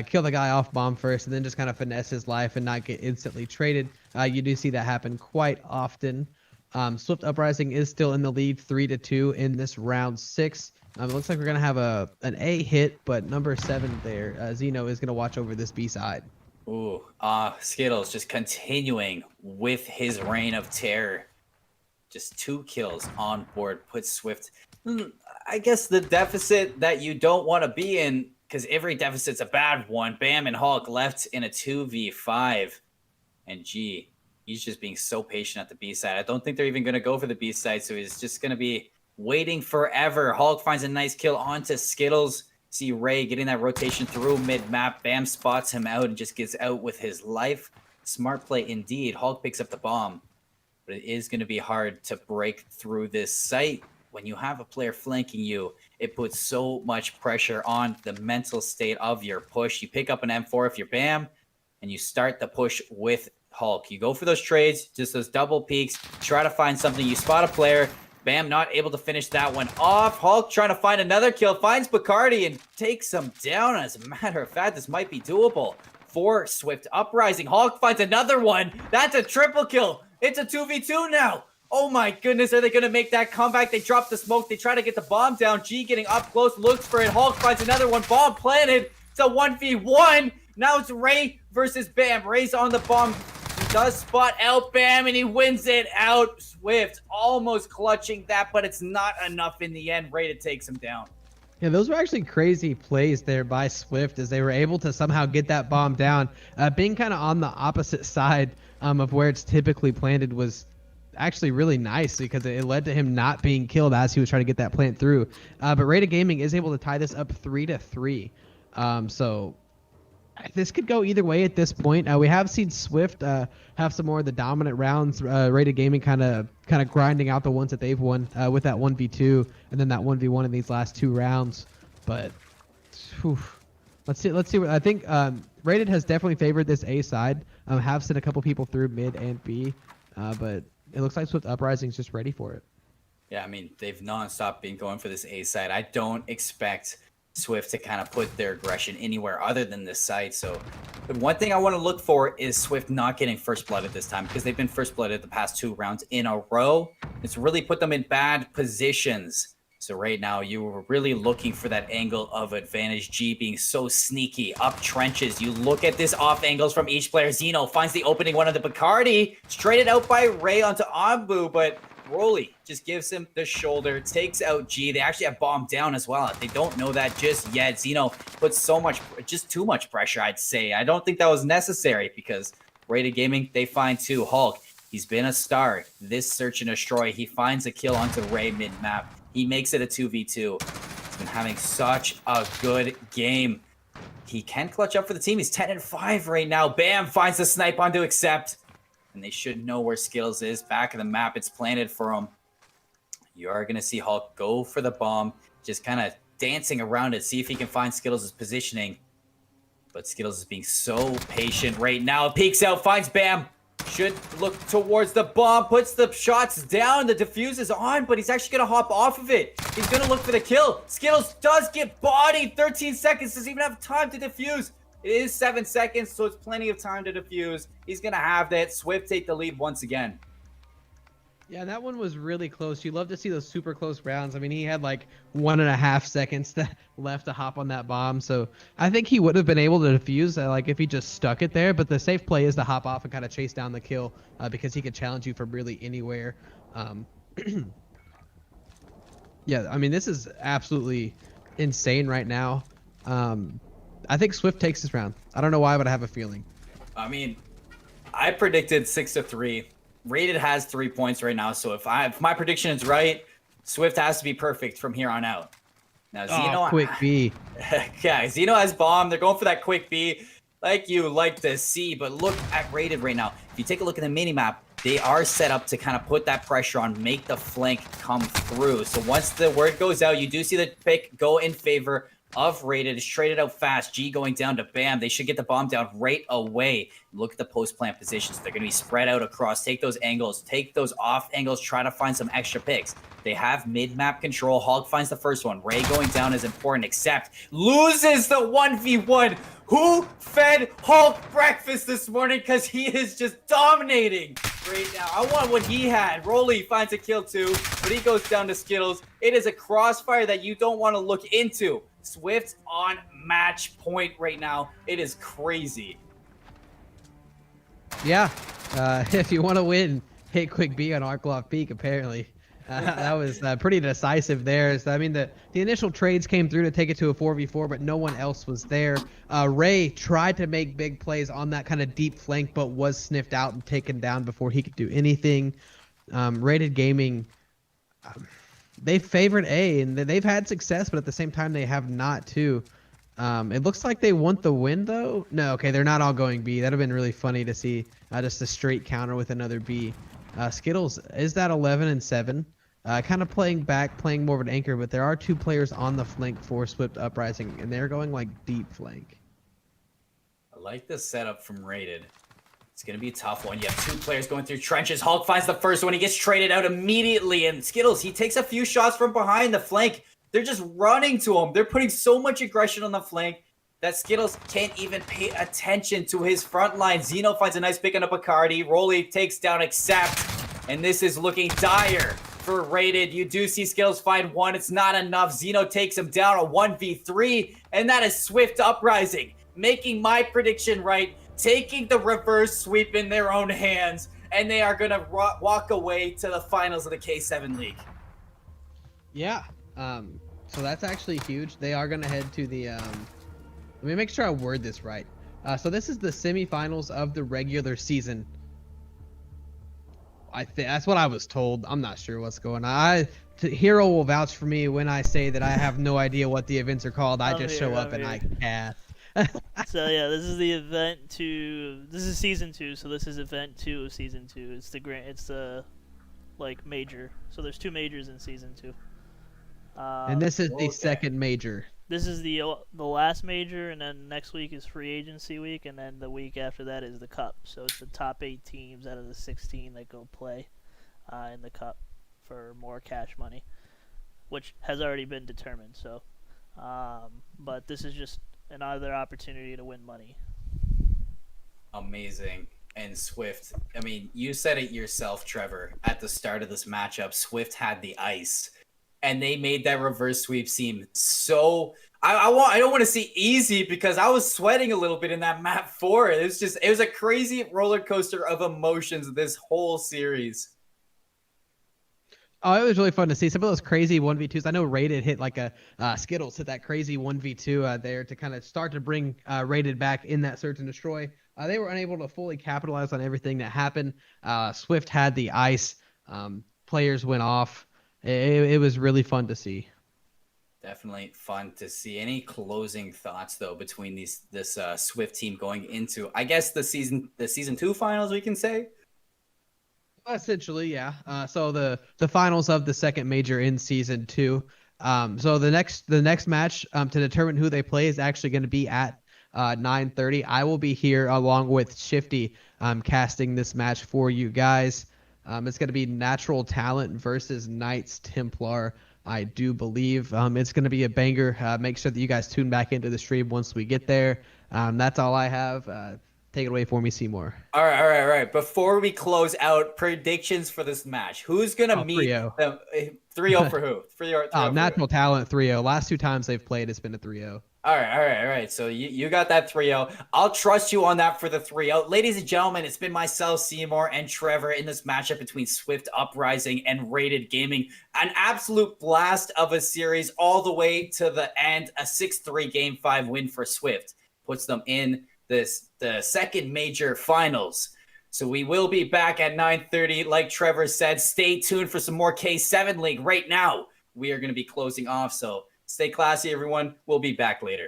kill the guy off bomb first, and then just kind of finesse his life and not get instantly traded. You do see that happen quite often. Swift Uprising is still in the lead 3-2 in this round 6. It looks like we're going to have an A hit, but number 7 there, Zeno, is going to watch over this B side.
Ooh, Skittles just continuing with his reign of terror. Just 2 kills on board, puts Swift, I guess, the deficit that you don't want to be in, because every deficit's a bad one. Bam and Hulk left in a 2v5, and G, he's just being so patient at the B side. I don't think they're even going to go for the B side, so he's just going to be waiting forever. Hulk finds a nice kill onto Skittles. See Ray getting that rotation through mid-map. Bam spots him out and just gets out with his life. Smart play indeed. Hulk picks up the bomb, but it is going to be hard to break through this site. When you have a player flanking you, it puts so much pressure on the mental state of your push. You pick up an M4 if you're Bam, and you start the push with Hulk. You go for those trades, just those double peeks, try to find something. You spot a player. Bam not able to finish that one off. Hulk trying to find another kill, finds Bacardi and takes him down. As a matter of fact, this might be doable for Swift Uprising. Hulk finds another one. That's a triple kill. It's a 2v2 now. Oh my goodness, are they going to make that comeback? They drop the smoke. They try to get the bomb down. G getting up close, looks for it. Hulk finds another one. Bomb planted. It's a 1v1. Now it's Ray versus Bam. Ray's on the bomb. He does spot out Bam, and he wins it out. Swift almost clutching that, but it's not enough in the end. Rated takes him down.
Yeah, those were actually crazy plays there by Swift as they were able to somehow get that bomb down. Being kind of on the opposite side of where it's typically planted was actually really nice because it led to him not being killed as he was trying to get that plant through. But Rated Gaming is able to tie this up 3-3. So this could go either way at this point. We have seen Swift have some more of the dominant rounds. Rated Gaming kind of grinding out the ones that they've won with that 1v2 and then that 1v1 in these last 2 rounds. But whew, let's see. What I think. Rated has definitely favored this A side. Have sent a couple people through mid and B, but it looks like Swift Uprising is just ready for it.
Yeah, I mean, they've nonstop been going for this A side. I don't expect Swift to kind of put their aggression anywhere other than this side. So the one thing I want to look for is Swift not getting first blood at this time, because they've been first blooded the past 2 rounds in a row. It's really put them in bad positions. So right now you were really looking for that angle of advantage. G being so sneaky up trenches. You look at this off angles from each player. Zeno finds the opening one of the Bacardi. It's traded out by Ray onto Onbu, but Rolly just gives him the shoulder, takes out G. They actually have bomb down as well. They don't know that just yet. Zeno puts just too much pressure, I'd say. I don't think that was necessary because Rated Gaming, they find 2. Hulk, he's been a star. This search and destroy, he finds a kill onto Ray mid-map. He makes it a 2v2. He's been having such a good game. He can clutch up for the team. He's 10-5 right now. Bam, finds the snipe onto Accept. And they should know where Skittles is. Back of the map, it's planted for him. You are going to see Hulk go for the bomb, just kind of dancing around it, see if he can find Skittles' positioning. But Skittles is being so patient right now. Peeks out, finds Bam. Should look towards the bomb, puts the shots down. The defuse is on, but he's actually going to hop off of it. He's going to look for the kill. Skittles does get bodied. 13 seconds, doesn't even have time to defuse. It is 7 seconds, so it's plenty of time to defuse. He's going to have that. Swift take the lead once again.
Yeah, that one was really close. You love to see those super close rounds. I mean, he had like 1.5 seconds left to hop on that bomb. So I think he would have been able to defuse like if he just stuck it there. But the safe play is to hop off and kind of chase down the kill because he could challenge you from really anywhere. Yeah, I mean, this is absolutely insane right now. I think Swift takes this round. I don't know why, but I have a feeling.
I mean, I predicted 6-3. Rated has 3 points right now, so if my prediction is right, Swift has to be perfect from here on out. Now, Zeno,
quick B.
Yeah, Zeno has bomb. They're going for that quick B, like you like to see. But look at Rated right now. If you take a look at the minimap, they are set up to kind of put that pressure on, make the flank come through. So once the word goes out, you do see the pick go in favor of Rated. It's traded out fast. G going down to Bam. They should get the bomb down right away. Look at the post-plant positions. They're going to be spread out across. Take those angles. Take those off angles. Try to find some extra picks. They have mid-map control. Hulk finds the first one. Ray going down is important. Accept loses the 1v1. Who fed Hulk breakfast this morning? Because he is just dominating right now. I want what he had. Rolly finds a kill too, but he goes down to Skittles. It is a crossfire that you don't want to look into. Swift on match point right now. It is crazy.
Yeah, if you want to win, hit quick B on Arklov Peak, apparently. That was pretty decisive there. So, I mean, the initial trades came through to take it to a 4v4, but no one else was there. Ray tried to make big plays on that kind of deep flank, but was sniffed out and taken down before he could do anything. Rated Gaming, they favored A, and they've had success, but at the same time, they have not too. It looks like they want the win, though. No, okay, they're not all going B. That would have been really funny to see just a straight counter with another B. Skittles is that 11-7. Kind of playing back, playing more of an anchor, but there are 2 players on the flank for Swift Uprising, and they're going like deep flank.
I like the setup from Rated. It's going to be a tough one. You have 2 players going through trenches. Hulk finds the first one. He gets traded out immediately, and Skittles, he takes a few shots from behind the flank. They're just running to him. They're putting so much aggression on the flank that Skittles can't even pay attention to his front line. Zeno finds a nice pick on a Bacardi. Rolly takes down Accept, and this is looking dire for Rated. You do see Skittles find one. It's not enough. Zeno takes him down a 1v3, and that is Swift Uprising, making my prediction right, taking the reverse sweep in their own hands, and they are going to walk away to the finals of the K7 League.
Yeah. So that's actually huge. They are going to head to the let me make sure I word this right. So this is the semifinals of the regular season. I think that's what I was told. I'm not sure what's going on. Hero will vouch for me when I say that I have no idea what the events are called. I just show up and I cast.
So yeah, this is the event 2. This is season 2, so this is event 2 of season 2. It's the like major. So there's 2 majors in season 2.
And this is the second major.
This is the last major, and then next week is free agency week, and then the week after that is the cup. So it's the top 8 teams out of the 16 that go play in the cup for more cash money, which has already been determined. So, but this is just another opportunity to win money.
Amazing. And Swift, I mean, you said it yourself, Trevor, at the start of this matchup. Swift had the ice, and they made that reverse sweep seem so. I don't want to say easy, because I was sweating a little bit in that map 4. It was a crazy roller coaster of emotions this whole series.
Oh, it was really fun to see some of those crazy 1v2s. I know Rated hit like a Skittles hit that crazy 1v2 there to kind of start to bring Rated back in that search and destroy. They were unable to fully capitalize on everything that happened. Swift had the ice. Players went off. It was really fun to see.
Definitely fun to see. Any closing thoughts though between this Swift team going into, I guess, the season 2 finals, we can say?
Essentially, yeah. So the finals of the second major in season 2. So the next match to determine who they play is actually going to be at 9:30. I will be here along with Shifty casting this match for you guys. It's going to be Natural Talent versus Knights Templar, I do believe. It's going to be a banger. Make sure that you guys tune back into the stream once we get there. That's all I have. Take it away for me, Seymour.
All right. Before we close out, predictions for this match. Who's going to meet
3-0.
them? 3-0 for who? 3-0
Natural Talent 3-0. Last 2 times they've played, it's been a 3-0.
All right. So you got that 3-0. I'll trust you on that for the 3-0. Ladies and gentlemen, it's been myself, Seymour, and Trevor in this matchup between Swift Uprising and Rated Gaming. An absolute blast of a series all the way to the end. A 6-3 Game 5 win for Swift puts them in the second major finals. So we will be back at 9:30. Like Trevor said, stay tuned for some more K7 League. Right now, we are going to be closing off. So stay classy, everyone. We'll be back later.